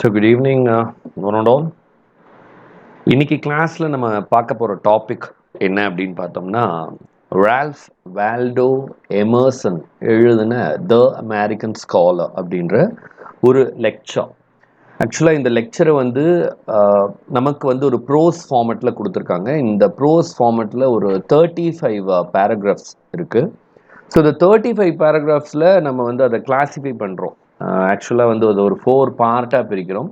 So good evening one and all. இன்னைக்கு கிளாஸில் நம்ம பார்க்க போகிற டாபிக் என்ன அப்படின்னு பார்த்தோம்னா, ரால்ஃப் வால்டோ எமர்சன் எழுதின த அமெரிக்கன் ஸ்காலர் அப்படின்ற ஒரு லெக்சர். ஆக்சுவலாக இந்த லெக்சரை வந்து நமக்கு வந்து ஒரு ப்ரோஸ் ஃபார்மெட்டில் கொடுத்துருக்காங்க. இந்த ப்ரோஸ் ஃபார்மெட்டில் ஒரு 35 பேராகிராஃப்ஸ் இருக்குது. ஸோ இந்த 35 பேராகிராஃப்ஸில் நம்ம வந்து அதை கிளாஸிஃபை பண்ணுறோம். ஆக்சுவலாக வந்து அது ஒரு 4 பார்ட்டாக பிரிக்கிறோம்.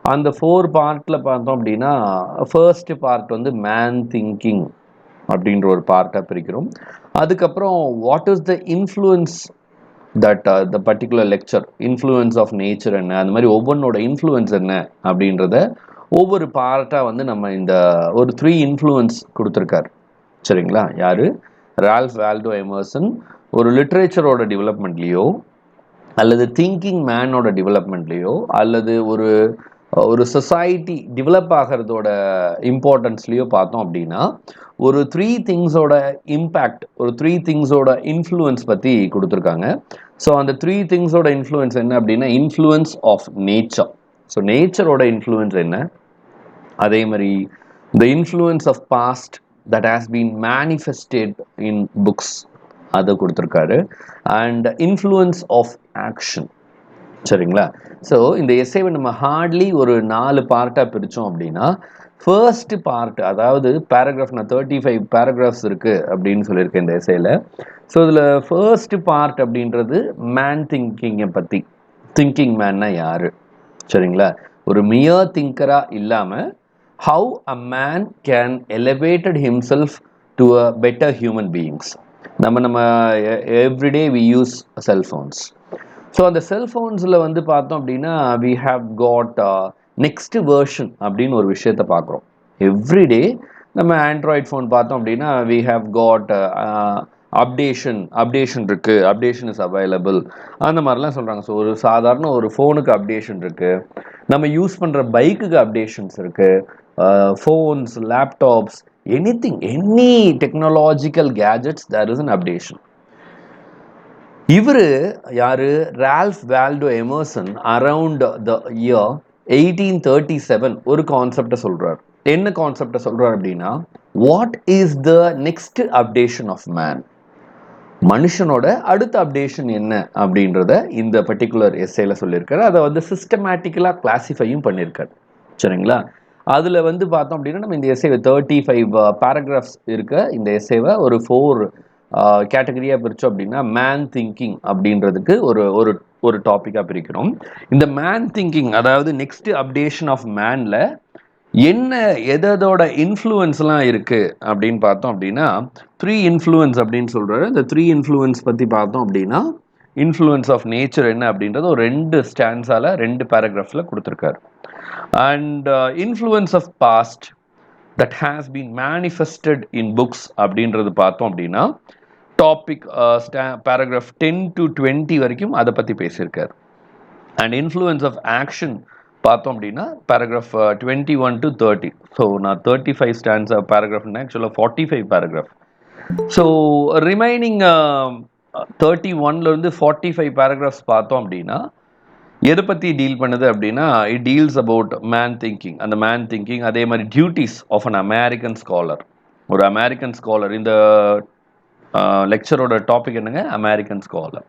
அந்த 4 பார்ட்டில் பார்த்தோம் அப்படின்னா, ஃபர்ஸ்ட் பார்ட் வந்து மேன் திங்கிங் அப்படின்ற ஒரு பார்ட்டாக பிரிக்கிறோம். அதுக்கப்புறம் what is the influence that the particular lecture, influence of nature என்ன, அந்த மாதிரி ஒவ்வொன்றோட இன்ஃப்ளூயன்ஸ் என்ன அப்படின்றத ஒவ்வொரு பார்ட்டாக வந்து நம்ம இந்த ஒரு 3 இன்ஃப்ளூயன்ஸ் கொடுத்துருக்காரு. சரிங்களா? யார்? ரால்ஃப் வால்டோ எமர்சன் ஒரு லிட்ரேச்சரோட டெவலப்மெண்ட்லேயோ அல்லது திங்கிங் மேனோட டெவலப்மெண்ட்லேயோ அல்லது ஒரு சொசைட்டி டெவலப் ஆகிறதோட இம்பார்ட்டன்ஸ்லேயோ பார்த்தோம் அப்படின்னா ஒரு 3 திங்ஸோட இம்பேக்ட், ஒரு 3 திங்ஸோட இன்ஃப்ளூயன்ஸ் பற்றி கொடுத்துருக்காங்க. ஸோ அந்த 3 திங்ஸோட இன்ஃப்ளூயன்ஸ் என்ன அப்படின்னா, இன்ஃப்ளூயன்ஸ் ஆஃப் நேச்சர். ஸோ நேச்சரோட இன்ஃப்ளூயன்ஸ் என்ன, அதே மாதிரி the influence of past that has been manifested in books, அதை கொடுத்துருக்காரு. And influence of action. சரிங்களா? ஸோ இந்த எஸ்ஸேவை நம்ம ஹார்ட்லி ஒரு 4 பார்ட்டாக பிரித்தோம் அப்படின்னா, ஃபர்ஸ்ட் பார்ட், அதாவது பேராகிராஃப், நான் 35 பேராகிராஃப்ஸ் இருக்குது அப்படின்னு சொல்லியிருக்கேன் இந்த எஸ்ஸேயில். ஸோ இதில் ஃபர்ஸ்ட் பார்ட் அப்படின்றது மேன் திங்கிங்கை பற்றி. திங்கிங் மேன்னா யார்? சரிங்களா? ஒரு மியர் திங்கராக இல்லாமல் how a man can elevated himself to a better human beings. நம்ம everyday we use cell phones. So அந்த செல்ஃபோன்ஸில் வந்து பார்த்தோம் அப்படின்னா we have got next version அப்படின்னு ஒரு விஷயத்தை பார்க்குறோம். எவ்ரிடே நம்ம ஆண்ட்ராய்ட் ஃபோன் பார்த்தோம் அப்படின்னா we have got அப்டேஷன் இருக்குது, அப்டேஷன் இஸ் அவைலபிள், அந்த மாதிரிலாம் சொல்கிறாங்க. ஸோ ஒரு சாதாரண ஒரு ஃபோனுக்கு அப்டேஷன் இருக்குது, நம்ம யூஸ் பண்ணுற பைக்குக்கு அப்டேஷன்ஸ் இருக்குது, phones, laptops, any technological gadgets, there is an updation. இவர் யாரு? Ralph Waldo Emerson around the year 1837 ஒரு கான்செப்டை சொல்றார். என்ன கான்செப்டை சொல்றார் அப்படின்னா, what is the next updation of man, மனுஷனோட அடுத்த அப்டேஷன் என்ன அப்படின்றத இந்த பர்டிகுலர் எஸ்ஸேல சொல்லியிருக்காரு. அதை வந்து சிஸ்டமேட்டிக்கலாக கிளாஸிஃபையும் பண்ணியிருக்காரு. சரிங்களா? அதில் வந்து பார்த்தோம் அப்படின்னா, நம்ம இந்த எஸ்ஸேவை 35 பேராகிராஃப்ஸ் இருக்க இந்த எஸ்ஸேவை ஒரு 4 கேட்டகரியாக பிரித்தோம் அப்படின்னா, மேன் திங்கிங் அப்படின்றதுக்கு ஒரு ஒரு டாப்பிக்காக பிரிக்கிறோம். இந்த மேன் திங்கிங், அதாவது நெக்ஸ்ட் அப்டேஷன் ஆஃப் மேனில் என்ன எதோட இன்ஃப்ளூயன்ஸ்லாம் இருக்குது அப்படின்னு பார்த்தோம் அப்படின்னா, 3 இன்ஃப்ளூயன்ஸ் அப்படின்னு சொல்கிறாரு. இந்த 3 இன்ஃப்ளூயன்ஸ் பற்றி பார்த்தோம் அப்படின்னா, இன்ஃப்ளூயன்ஸ் ஆஃப் நேச்சர் என்ன அப்படின்றது ஒரு 2 ஸ்டான்ஸால் 2 பேராகிராஃபில் கொடுத்துருக்காரு. And influence of past that has been manifested in books அப்படின்றது பார்த்தோம் அப்படின்னா, டாபிக் பேராகிராஃப் 10 to 20 வரைக்கும் அதை பற்றி பேசியிருக்காரு. அண்ட் இன்ஃப்ளூயன்ஸ் ஆஃப் ஆக்ஷன் பார்த்தோம் அப்படின்னா பேராகிராஃப் 21 to 30. ஸோ நான் 35 ஸ்டாண்ட்ஸ் பேராகிராஃப்னா ஆக்சுவலாக 45 பேராகிராஃப். ஸோ ரிமைனிங் 31லேருந்து 45 பேராகிராஃப்ஸ் பார்த்தோம் அப்படின்னா எதை பற்றி டீல் பண்ணுது அப்படின்னா, it deals about man thinking. அந்த மேன் திங்கிங், அதே மாதிரி duties of an American scholar. ஒரு அமெரிக்கன் ஸ்காலர், இந்த லெக்சரோட டாபிக் என்னங்க? American scholar.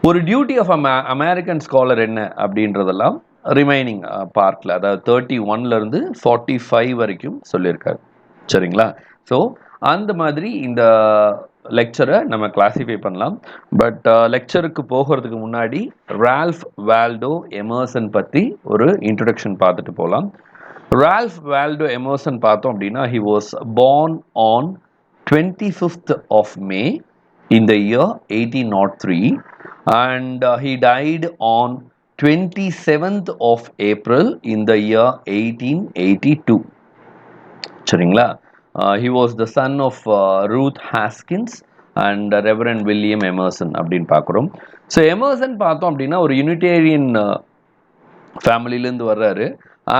ஒரு டியூட்டி ஆஃப் அமெரிக்கன் ஸ்காலர் என்ன அப்படின்றதெல்லாம் ரிமைனிங் பார்ட்டில், அதாவது 31லேருந்து 45 வரைக்கும் சொல்லியிருக்காரு. சரிங்களா? ஸோ அந்த மாதிரி இந்த லெக்சரை நம்ம கிளாஸிஃபை பண்ணலாம். பட் லெக்சருக்கு போகிறதுக்கு முன்னாடி ரால்ஃப் வால்டோ எமர்சன் பற்றி ஒரு இன்ட்ரடக்ஷன் பார்த்துட்டு போகலாம். ரால்ஃப் வால்டோ எமர்சன் பார்த்தோம் அப்படின்னா, he was born on 25th of May in the year 1803 and he died on 27th of April in the year 1882. சரிங்களா? He was the son of Ruth Haskins and Reverend William Emerson அப்படின்னு பார்க்குறோம். So Emerson பார்த்தோம் அப்படின்னா ஒரு யூனிட்டேரியன் ஃபேமிலியிலேருந்து வர்றாரு.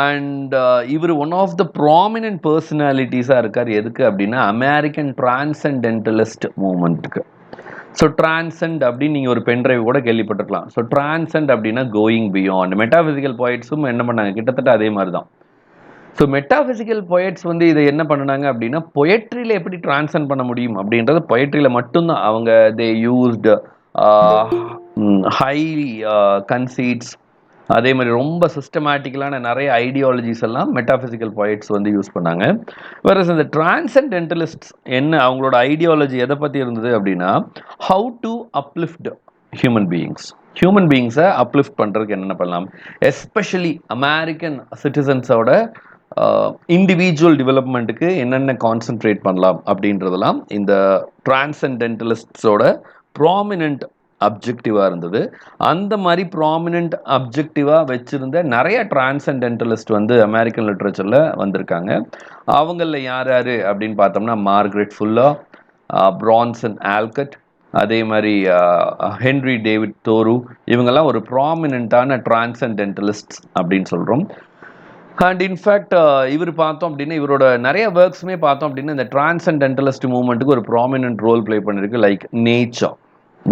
And இவர் one of the prominent பர்சனாலிட்டிஸாக இருக்கார். எதுக்கு அப்படின்னா, அமெரிக்கன் டிரான்சென்டென்டலிஸ்ட் மூமெண்ட்டுக்கு. ஸோ டிரான்சென்ட் அப்படின்னு நீங்கள் ஒரு பென்ட்ரைவ் கூட கேள்விப்பட்டிருக்கலாம். ஸோ டிரான்சென்ட் அப்படின்னா கோயிங் பியாண்ட். மெட்டாஃபிசிக்கல் போய்ட்ஸும் என்ன பண்ணாங்க, கிட்டத்தட்ட அதே மாதிரி தான். ஸோ மெட்டாஃபிசிக்கல் போயட்ஸ் வந்து இதை என்ன பண்ணினாங்க அப்படின்னா, பொயட்ரியில் எப்படி டிரான்சென்ட் பண்ண முடியும் அப்படின்றது பொயட்ரியில் மட்டும்தான் அவங்க தே யூஸ்டு ஹை கன்சீட்ஸ், அதே மாதிரி ரொம்ப சிஸ்டமேட்டிக்கலான நிறைய ஐடியாலஜிஸ் எல்லாம் மெட்டாஃபிசிக்கல் போயட்ஸ் வந்து யூஸ் பண்ணாங்க. வேற இந்த டிரான்சென்டென்டலிஸ்ட்ஸ் என்ன அவங்களோட ஐடியாலஜி எதை பற்றி இருந்தது அப்படின்னா, ஹவு டு அப்லிஃப்ட் ஹியூமன் பீயிங்ஸை அப்லிஃப்ட் பண்ணுறதுக்கு என்னென்ன பண்ணலாம், எஸ்பெஷலி அமெரிக்கன் சிட்டிசன்ஸோட இண்டிவிஜுவல் டெவலப்மெண்ட்டுக்கு என்னென்ன கான்சென்ட்ரேட் பண்ணலாம் அப்படின்றதெல்லாம் இந்த டிரான்சென்டென்டலிஸ்ட்ஸோட ப்ராமினென்ட் அப்ஜெக்டிவாக இருந்தது. அந்த மாதிரி ப்ராமினென்ட் அப்ஜெக்டிவாக வச்சுருந்த நிறைய டிரான்சென்டென்டலிஸ்ட் வந்து அமெரிக்கன் லிட்ரேச்சரில் வந்திருக்காங்க. அவங்களில் யார் யார் அப்படின்னு பார்த்தோம்னா, மார்கரெட் ஃபுல்லர், பிரான்சன் ஆல்கட், அதே மாதிரி ஹென்ரி டேவிட் தோரு, இவங்கெல்லாம் ஒரு ப்ராமினென்ட்டான டிரான்சென்டென்டலிஸ்ட்ஸ் அப்படின்னு சொல்கிறோம். அண்ட் இன்ஃபேக்ட் இவர் பார்த்தோம் அப்படின்னா, இவரோட நிறைய ஒர்க்ஸுமே பார்த்தோம் அப்படின்னா இந்த டிரான்சென்டென்டலிஸ்ட் மூவ்மெண்ட்டுக்கு ஒரு ப்ராமினென்ட் ரோல் ப்ளே பண்ணியிருக்கு. லைக்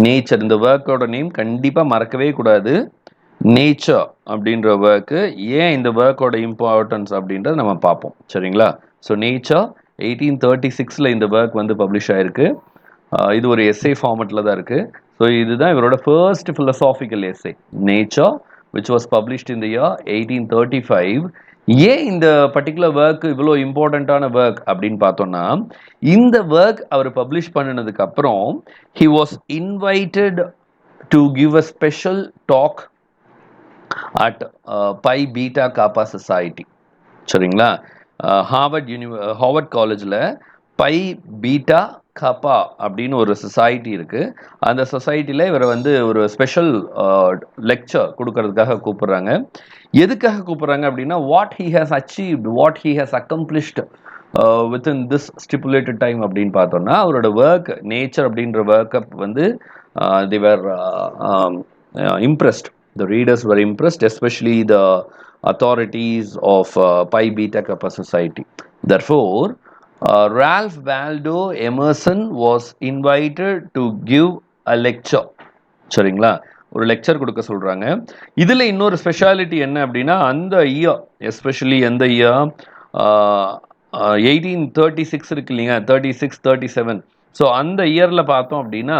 நேச்சர் இந்த ஒர்க்கோட நேம் கண்டிப்பாக மறக்கவே கூடாது, நேச்சர் அப்படின்ற ஒர்க்கு. ஏன் இந்த ஒர்க்கோட இம்பார்ட்டன்ஸ் அப்படின்றத நம்ம பார்ப்போம், சரிங்களா? ஸோ நேச்சர் 1836 இந்த ஒர்க் வந்து பப்ளிஷ் ஆகிருக்கு. இது ஒரு எஸ்ஏ ஃபார்மெட்டில் தான் இருக்குது. ஸோ இதுதான் இவரோட first philosophical essay, nature, which was published in the year 1835. ஏன் இந்த பர்டிகுலர் ஒர்க் இவ்வளோ இம்பார்ட்டண்ட்டான ஒர்க் அப்படின்னு பார்த்தோம்னா, இந்த ஒர்க் அவர் பப்ளிஷ் பண்ணினதுக்கு அப்புறம் he was invited to give a special talk at Pi Beta Kappa Society, சரிங்களா? ஹார்வர்ட் காலேஜில் பை பீட்டா கப்பா அப்படின்னு ஒரு சொசைட்டி இருக்குது. அந்த சொசைட்டியில் இவரை வந்து ஒரு ஸ்பெஷல் லெக்சர் கொடுக்கறதுக்காக கூப்பிட்றாங்க. எதுக்காக கூப்பிட்றாங்க அப்படின்னா, what he has achieved, what he has accomplished within this stipulated time அப்படின்னு பார்த்தோம்னா, அவரோட ஒர்க் நேச்சர் அப்படின்ற ஒர்க்கை வந்து they were impressed. The readers were impressed, especially the authorities of Pi Beta Kappa Society. Therefore, Ralph Waldo Emerson was invited to give a lecture. சரிங்களா? ஒரு lecture கொடுக்க சொல்கிறாங்க. இதில் இன்னொரு ஸ்பெஷாலிட்டி என்ன அப்படின்னா, அந்த இயர் எஸ்பெஷலி எந்த இயர் 1836 இருக்கு இல்லைங்க, 36, 37. ஸோ அந்த இயரில் பார்த்தோம் அப்படின்னா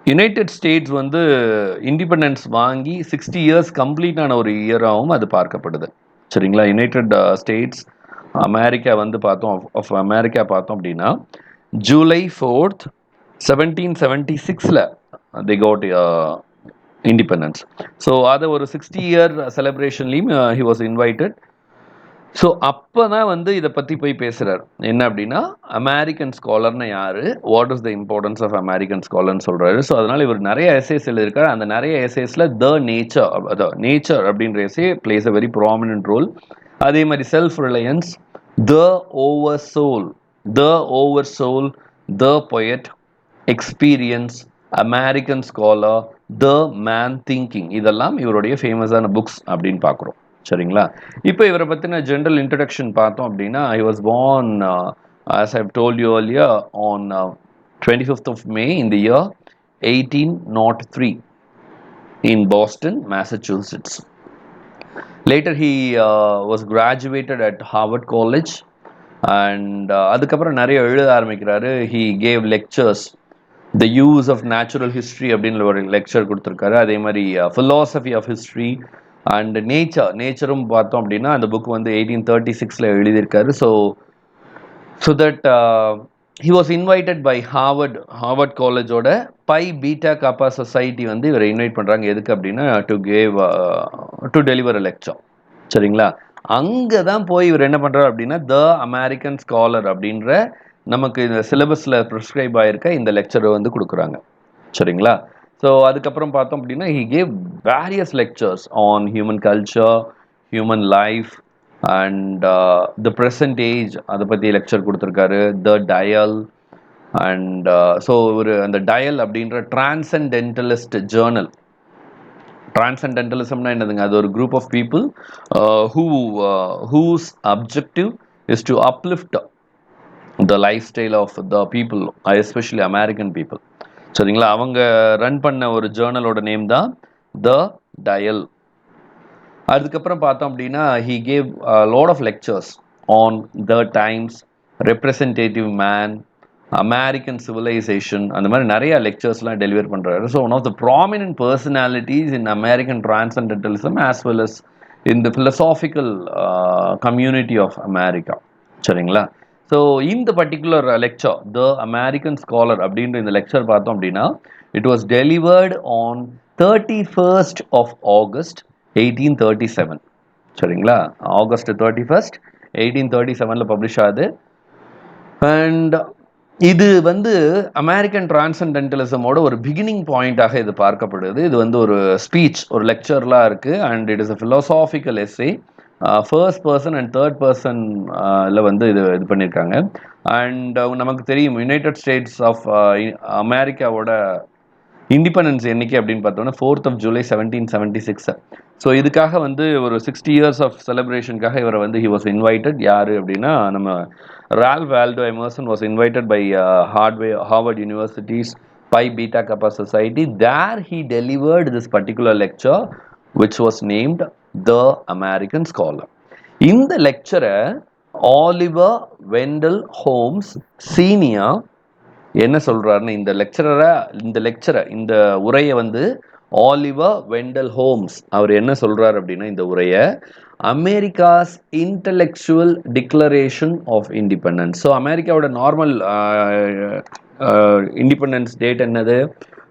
யுனைடெட் ஸ்டேட்ஸ் வந்து இண்டிபெண்டன்ஸ் வாங்கி 60 இயர்ஸ் கம்ப்ளீட் ஆன ஒரு இயராகவும் அது பார்க்கப்படுது, சரிங்களா? யுனைடெட் ஸ்டேட்ஸ் அமெரிக்கா வந்து அமெரிக்கா பார்த்தோம் அப்படின்னா July 4th 1776 they got independence. So அதை ஒரு 60 இயர் செலிப்ரேஷன்லையும் he was invited. ஸோ அப்போ தான் வந்து இதை பற்றி போய் பேசுகிறார். என்ன அப்படின்னா, அமெரிக்கன் ஸ்காலர்னு யார், what is the importance of American ஸ்காலர்னு சொல்கிறாரு. ஸோ அதனால் இவர் நிறைய எஸ்ஏஸ் எழுதியிருக்காரு. அந்த நிறைய எஸ்ஏஸில் நேச்சர் அப்படின்ற essay plays a very prominent role. அதே மாதிரி self reliance, the oversoul, the poet, experience, American scholar, the man thinking, இதெல்லாம் இவருடைய ஃபேமஸான புக்ஸ் அப்படின்னு பார்க்குறோம், சரிங்களா? இப்போ இவரை பற்றின ஜென்ரல் இன்ட்ரடக்ஷன் பார்த்தோம் அப்படின்னா, I was born as I've told you earlier on 25th of May in the year 1803 in Boston, Massachusetts. Later he was graduated at Harvard College and அதுக்கப்புறம் நிறைய எழுத ஆரம்பிக்கிறாரு. he gave lectures, the use of natural history அப்படின்னு ஒரு lecture கொடுத்துருக்காரு. அதே மாதிரி philosophy of history and நேச்சரும் பார்த்தோம் அப்படின்னா அந்த புக் வந்து 1836 எழுதியிருக்காரு. So that he was invited by Harvard காலேஜோட பை பீட்டா காப்பா சொசைட்டி வந்து இவரை இன்வைட் பண்ணுறாங்க. எதுக்கு அப்படின்னா, டு டெலிவர் அ லெக்சர், சரிங்களா? அங்கே தான் போய் இவர் என்ன பண்ணுறாரு அப்படின்னா, த அமெரிக்கன் ஸ்காலர் அப்படின்ற நமக்கு இந்த சிலபஸில் ப்ரிஸ்கிரைப் ஆகிருக்க இந்த லெக்சரை வந்து கொடுக்குறாங்க, சரிங்களா? ஸோ அதுக்கப்புறம் பார்த்தோம் அப்படின்னா, he gave various lectures on human culture, human life and the present age. அதை பற்றி லெக்சர் கொடுத்துருக்காரு. த டயல் அண்ட் ஸோ ஒரு அந்த டயல் அப்படின்ற டிரான்சென்டென்டலிஸ்ட் ஜேர்னல். டிரான்சென்டென்டலிசம்னா என்னதுங்க? அது ஒரு group of people whose objective is to uplift the life style of the people, especially American people. சரிங்களா, அவங்க ரன் பண்ண ஒரு ஜேர்னலோட நேம் தான் த டயல். அதுக்கப்புறம் பார்த்தோம் அப்படின்னா he gave a lot of lectures on the times, representative man, American civilization, அந்த மாதிரி நிறைய லெக்சர்ஸ்லாம் டெலிவர் பண்ணுறாரு. So one of the prominent personalities in American transcendentalism as well as in the philosophical community of America. சரிங்களா, so இந்த particular lecture the American scholar அப்படின்ற இந்த lecture பார்த்தோம் அப்படின்னா it was delivered on 31st of August 1837. சரிங்களா, August 31st 1837 publish ஆகுது. And இது வந்து அமெரிக்கன் டிரான்சென்டென்டலிசமோட ஒரு பிகினிங் பாயிண்டாக இது பார்க்கப்படுது. இது வந்து ஒரு ஸ்பீச், ஒரு லெக்சர்லாம் இருக்குது. And it is a philosophical essay. First person and third பர்சன்ல வந்து இது பண்ணியிருக்காங்க. அண்ட் நமக்கு தெரியும் யுனைடெட் ஸ்டேட்ஸ் ஆஃப் அமெரிக்காவோட இண்டிபெண்டன்ஸ் என்னைக்கு அப்படின்னு பார்த்தோம்னா 4th of July 1776. ஸோ இதுக்காக வந்து ஒரு 60 years ஆஃப் செலிப்ரேஷனுக்காக இவரை வந்து ஹி வாஸ் இன்வைட்டட். யார் அப்படின்னா நம்ம Ralph Waldo Emerson was invited by Harvard universities Phi Beta Kappa society. There he delivered this particular lecture which was named The American Scholar. இந்த லெக்சரை ஆலிவர் வெண்டல் ஹோம்ஸ் சீனியர் என்ன சொல்றாருன்னு இந்த உரையை வந்து ஆலிவர் வெண்டல் ஹோம்ஸ் அவர் என்ன சொல்றாரு அப்படின்னா இந்த உரையை America's intellectual declaration of independence. ஸோ அமெரிக்காவோட நார்மல் இண்டிபெண்டன்ஸ் டேட் என்னது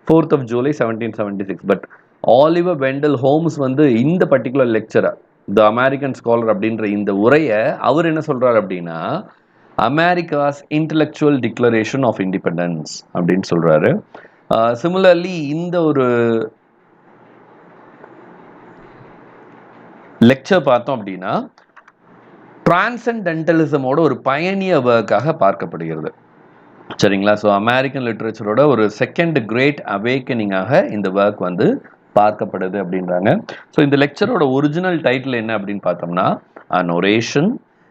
4th of July 1776. But Oliver Wendell Holmes வந்து இந்த பர்டிகுலர் லெக்சரை த அமெரிக்கன் ஸ்காலர் அப்படின்ற இந்த உரையை அவர் என்ன சொல்றாரு அப்படின்னா America's intellectual declaration of independence அப்படின்னு சொல்றாரு. சிமிலர்லி இந்த ஒரு லெக்சர் பார்த்தோம் அப்படின்னா டிரான்சென்டென்டலிசமோட ஒரு பயனியர் ஒர்க்காக பார்க்கப்படுகிறது. சரிங்களா, ஸோ அமெரிக்கன் லிட்ரேச்சரோட ஒரு செகண்ட் கிரேட் அவேக்கனிங்காக இந்த ஒர்க் வந்து பார்க்கப்படுது அப்படின்றாங்க. ஸோ இந்த லெக்சரோட ஒரிஜினல் டைட்டில் என்ன அப்படின்னு பார்த்தோம்னா an oration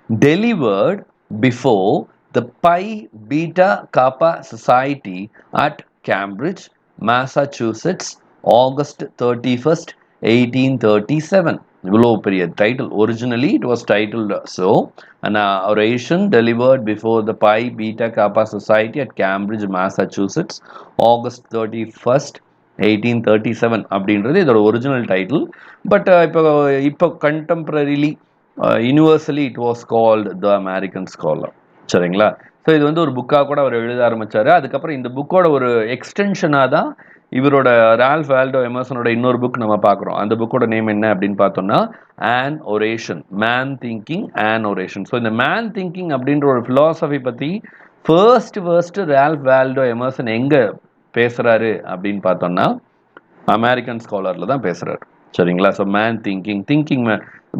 delivered before the Pi Beta Kappa Society at Cambridge, Massachusetts, August 31st, 1837. இவ்வளோ பெரிய title. Originally it was titled so an oration delivered before the Pi Beta Kappa Society at Cambridge, Massachusetts, August 31st, 1837 அப்படின்றது இதோட original title. But இப்போ contemporarily universally it was called the American scholar. சரிங்களா, so இது வந்து ஒரு புக்காக கூட அவர் எழுத ஆரம்பித்தார். அதுக்கப்புறம் இந்த புக்கோட ஒரு எக்ஸ்டென்ஷனாக தான் இவரோட ரால்ஃப் வால்டோ எமர்சனோட இன்னொரு புக் நம்ம பார்க்குறோம். அந்த புக்கோட நேம் என்ன அப்படின்னு பார்த்தோம்னா on oration, man thinking on oration. So இந்த மேன் திங்கிங் அப்படின்ற ஒரு ஃபிலாசபி பற்றி ஃபர்ஸ்ட் ரால்ஃப் வால்டோ எமர்சன் எங்கே பேசுகிறாரு அப்படின்னு பார்த்தோம்னா அமெரிக்கன் ஸ்காலரில் தான் பேசுகிறாரு. சரிங்களா, so man thinking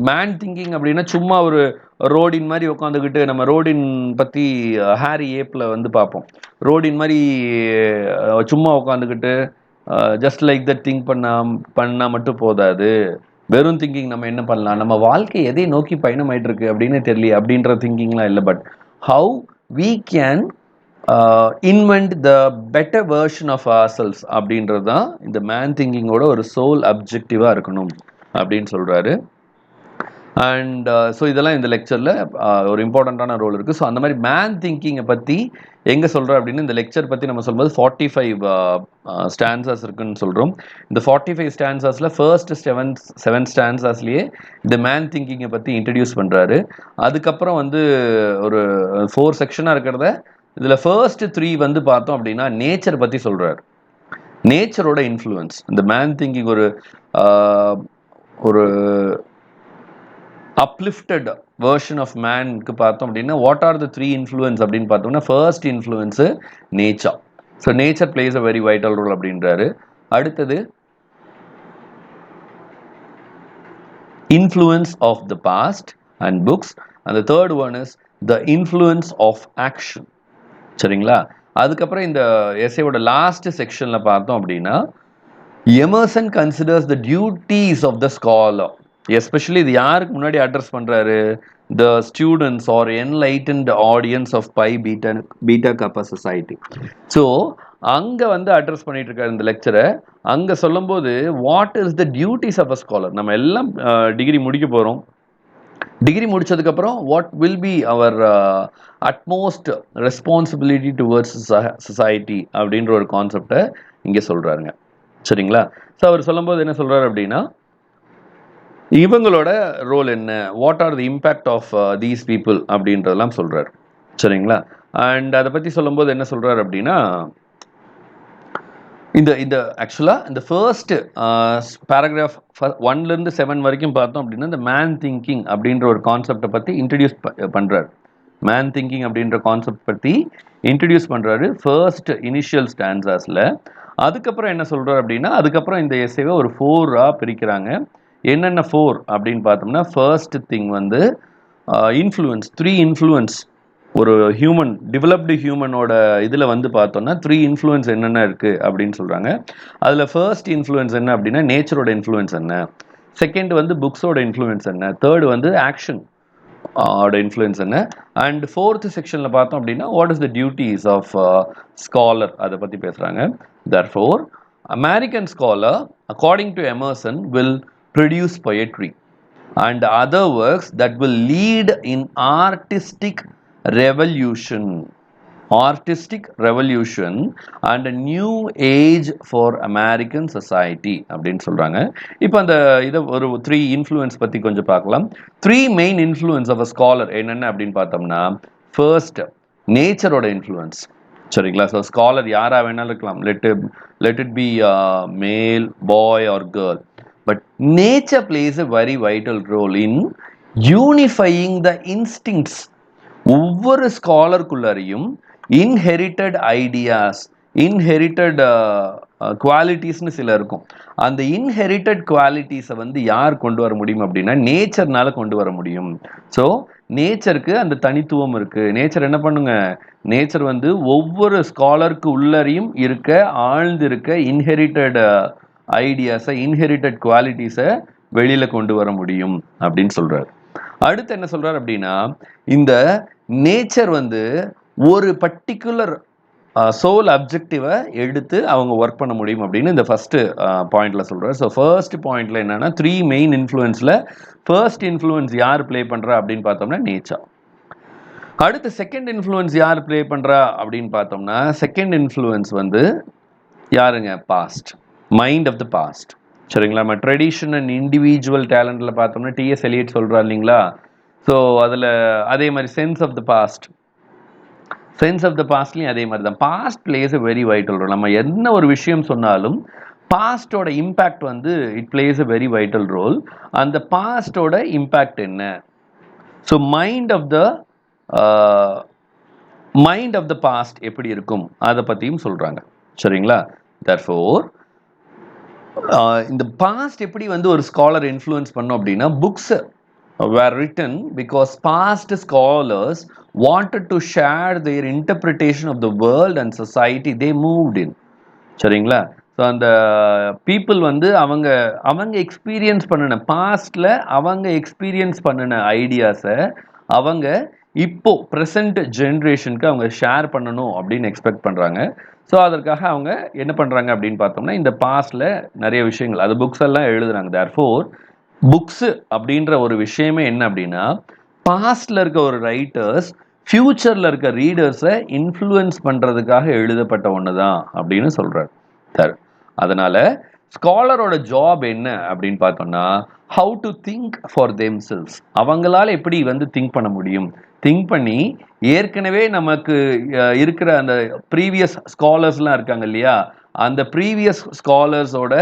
man thinking அப்படின்னா சும்மா ஒரு ரோடின் மாதிரி உட்காந்துக்கிட்டு நம்ம ரோடின் பற்றி ஹாரி ஏப்பில் வந்து பார்ப்போம். ரோடின் மாதிரி சும்மா உட்காந்துக்கிட்டு ஜஸ்ட் லைக் தட் திங்க் பண்ணால் மட்டும் போதாது. வெறும் திங்கிங் நம்ம என்ன பண்ணலாம், நம்ம வாழ்க்கை எதை நோக்கி பயணமாயிட்டு இருக்கு அப்படின்னு தெரியல அப்படின்ற திங்கிங்லாம் இல்லை. But how we can invent the better version of ourselves அப்படின்றது தான் இந்த மேன் திங்கிங்கோட ஒரு சோல் அப்ஜெக்டிவாக இருக்கணும் அப்படின்னு சொல்கிறாரு. அண்ட் ஸோ இதெல்லாம் இந்த லெக்சரில் ஒரு இம்பார்ட்டண்ட்டான ரோல் இருக்குது. ஸோ அந்த மாதிரி மேன் திங்கிங்கை பற்றி எங்கே சொல்கிறோம் அப்படின்னு இந்த லெக்சர் பற்றி நம்ம சொல்லும்போது 45 ஸ்டான்சஸ் இருக்குன்னு சொல்கிறோம். இந்த 45 ஸ்டான்சஸில் ஃபர்ஸ்ட் செவன் ஸ்டான்சஸ்லேயே இந்த மேன் திங்கிங்கை பற்றி இன்ட்ரடியூஸ் பண்ணுறாரு. அதுக்கப்புறம் வந்து ஒரு 4 செக்ஷனாக இருக்கிறத இதில் ஃபர்ஸ்ட் 3 வந்து பார்த்தோம் அப்படின்னா நேச்சர் பற்றி சொல்கிறார். நேச்சரோட இன்ஃப்ளூயன்ஸ் இந்த மேன் திங்கிங் ஒரு uplifted version of மேனுக்கு பார்த்தோம் அப்படின்னா வாட் ஆர் த 3 இன்ஃப்ளூயன்ஸ் அப்படின்னு பார்த்தோம்னா first influence nature. So nature plays a very vital role அப்படின்றாரு. அடுத்தது influence of the past and books. அந்த third one is the influence of action. சரிங்களா, அதுக்கப்புறம் இந்த எஸ்ஏவோட லாஸ்ட் செக்ஷனில் பார்த்தோம் அப்படின்னா Emerson considers the duties of the scholar. Especially இது யாருக்கு முன்னாடி அட்ரஸ் பண்றாரு? த students are enlightened audience of Phi Beta Kappa society. So அங்க வந்து அட்ரஸ் பண்ணிட்டு இருக்காரு இந்த லெக்சரை. அங்க சொல்லும்போது what is the duties of a scholar. நம்ம எல்லாம் டிகிரி முடிக்க போறோம். டிகிரி முடிச்சதுக்கப்புறம் what will be our utmost responsibility towards society அப்படின்ற ஒரு கான்செப்டை இங்கே சொல்றாருங்க. சரிங்களா? ஸோ அவர் சொல்லும்போது என்ன சொல்றாரு அப்படின்னா, இவங்களோட ரோல் என்ன, what are the impact of these people அப்படின்றதெல்லாம் சொல்றாரு. சரிங்களா? அண்ட் அதை பற்றி சொல்லும்போது என்ன சொல்றாரு அப்படின்னா, இந்த ஆக்சுவலாக இந்த ஃபர்ஸ்ட் பேராகிராஃப் 1லேருந்து 7 வரைக்கும் பார்த்தோம் அப்படின்னா இந்த மேன் திங்கிங் அப்படின்ற ஒரு கான்செப்டை பற்றி இன்ட்ரடியூஸ் பண்ணுறாரு. மேன் திங்கிங் அப்படின்ற கான்செப்ட் பற்றி இன்ட்ரடியூஸ் பண்ணுறாரு ஃபர்ஸ்ட் இனிஷியல் ஸ்டான்ஸாஸில். அதுக்கப்புறம் என்ன சொல்கிறார் அப்படின்னா, அதுக்கப்புறம் இந்த எஸ்ஸேவை ஒரு 4ஆக பிரிக்கிறாங்க. என்னென்ன 4 அப்படின்னு பார்த்தோம்னா, ஃபர்ஸ்ட் திங் வந்து இன்ஃப்ளூயன்ஸ், 3 இன்ஃப்ளூயன்ஸ். ஒரு ஹியூமன், டெவலப்டு ஹியூமனோட இதில் வந்து பார்த்தோம்னா 3 இன்ஃப்ளூயன்ஸ் என்னென்ன இருக்குது அப்படின்னு சொல்கிறாங்க. அதில் ஃபர்ஸ்ட் இன்ஃப்ளூயன்ஸ் என்ன அப்படின்னா நேச்சரோட இன்ஃப்ளூயன்ஸ் என்ன, செகண்ட் வந்து புக்ஸோட இன்ஃப்ளூயன்ஸ் என்ன, தேர்டு வந்து ஆக்ஷன் ஓட இன்ஃப்ளூயன்ஸ் என்ன, அண்ட் ஃபோர்த் செக்ஷனில் பார்த்தோம் அப்படின்னா what is the duties of scholar, அதை பற்றி பேசுகிறாங்க. therefore American scholar according to Emerson will produce poetry and other works that will lead in artistic revolution and a new age for American society அப்படின்னு சொல்றாங்க. இப்போ அந்த இதை ஒரு 3 influence பத்தி கொஞ்சம் பார்க்கலாம். 3 main influence of a scholar என்னென்ன அப்படின்னு பார்த்தோம்னா, ஃபர்ஸ்ட் நேச்சரோட இன்ஃப்ளூயன்ஸ். சரிங்களா? ஸோ ஸ்காலர் யாரா வேணாலும் இருக்கலாம், let it be male, boy or girl, but nature plays a very vital role in unifying the instincts. ஒவ்வொரு ஸ்காலருக்குள்ளரையும் இன்ஹெரிட்டட் ஐடியாஸ், இன்ஹெரிட்டட் குவாலிட்டிஸ்னு சில இருக்கும். அந்த இன்ஹெரிட்டட் குவாலிட்டிஸை வந்து யார் கொண்டு வர முடியும் அப்படின்னா நேச்சர்னால கொண்டு வர முடியும். ஸோ நேச்சருக்கு அந்த தனித்துவம் இருக்கு. நேச்சர் என்ன பண்ணுங்க, நேச்சர் வந்து ஒவ்வொரு ஸ்காலருக்கு உள்ளரையும் இருக்க, ஆழ்ந்து இருக்க இன்ஹெரிட்டட் ஐடியாஸை, இன்ஹெரிட்டட் குவாலிட்டிஸை வெளியில கொண்டு வர முடியும் அப்படின்னு சொல்றாரு. அடுத்து என்ன சொல்றாரு அப்படின்னா, இந்த நேச்சர் வந்து ஒரு பர்டிகுலர் சோல் அப்ஜெக்டிவை எடுத்து அவங்க ஒர்க் பண்ண முடியும் அப்படின்னு இந்த ஃபர்ஸ்ட் பாயிண்ட்ல சொல்றாரு. ஸோ ஃபர்ஸ்ட் பாயிண்ட்ல என்னன்னா 3 மெயின் இன்ஃப்ளூயன்ஸ்ல ஃபர்ஸ்ட் இன்ஃப்ளூயன்ஸ் யார் பிளே பண்றா அப்படின்னு பார்த்தோம்னா நேச்சர். அடுத்து செகண்ட் இன்ஃப்ளூயன்ஸ் யார் பிளே பண்றா அப்படின்னு பார்த்தோம்னா, செகண்ட் இன்ஃப்ளூயன்ஸ் வந்து யாருங்க, past, mind of the past. சரிங்களா? நம்ம ட்ரெடிஷன் அண்ட் இண்டிவிஜுவல் டேலண்ட்ல பார்த்தோம்னா டிஎஸ் எலியட் சொல்றாரு இல்லைங்களா? ஸோ அதில் அதே மாதிரி சென்ஸ் ஆஃப் த பாஸ்ட்லையும் அதே மாதிரி தான். Past plays a very vital role. நம்ம என்ன ஒரு விஷயம் சொன்னாலும் பாஸ்டோட இம்பேக்ட் வந்து it plays a very vital role. அந்த பாஸ்டோட இம்பேக்ட் என்ன, so mind of the past எப்படி இருக்கும் அதை பற்றியும் சொல்கிறாங்க. சரிங்களா? therefore இந்த பாஸ்ட் எப்படி வந்து ஒரு ஸ்காலர் இன்ஃப்ளூயன்ஸ் பண்ணோம் அப்படின்னா, books were written because past scholars wanted to share their interpretation of the world and society they moved in. சரிங்களா? ஸோ அந்த பீப்புள் வந்து அவங்க எக்ஸ்பீரியன்ஸ் பண்ணின பாஸ்ட்ல அவங்க எக்ஸ்பீரியன்ஸ் பண்ணின ஐடியாஸை அவங்க இப்போ ப்ரெசன்ட் ஜென்ரேஷனுக்கு அவங்க ஷேர் பண்ணணும் அப்படின்னு எக்ஸ்பெக்ட் பண்ணுறாங்க. ஸோ அதற்காக அவங்க என்ன பண்ணுறாங்க அப்படின்னு பார்த்தோம்னா, இந்த பாஸ்ட்ல நிறைய விஷயங்கள் அது புக்ஸ் எல்லாம் எழுதுறாங்க. therefore புக்ஸ் அப்படின்ற ஒரு விஷயமே என்ன அப்படின்னா, பாஸ்ட்ல இருக்க ஒரு ரைட்டர்ஸ் ஃபியூச்சர்ல இருக்க ரீடர்ஸை இன்ஃப்ளூயன்ஸ் பண்றதுக்காக எழுதப்பட்ட ஒன்று தான் அப்படின்னு சொல்றாரு. அதனால ஸ்காலரோட ஜாப் என்ன அப்படின்னு பார்த்தோம்னா, how to think for themselves. அவங்களால எப்படி வந்து திங்க் பண்ண முடியும், திங்க் பண்ணி ஏற்கனவே நமக்கு இருக்கிற அந்த ப்ரீவியஸ் ஸ்காலர்ஸ்லாம் இருக்காங்க இல்லையா, அந்த ப்ரீவியஸ் ஸ்காலர்ஸோட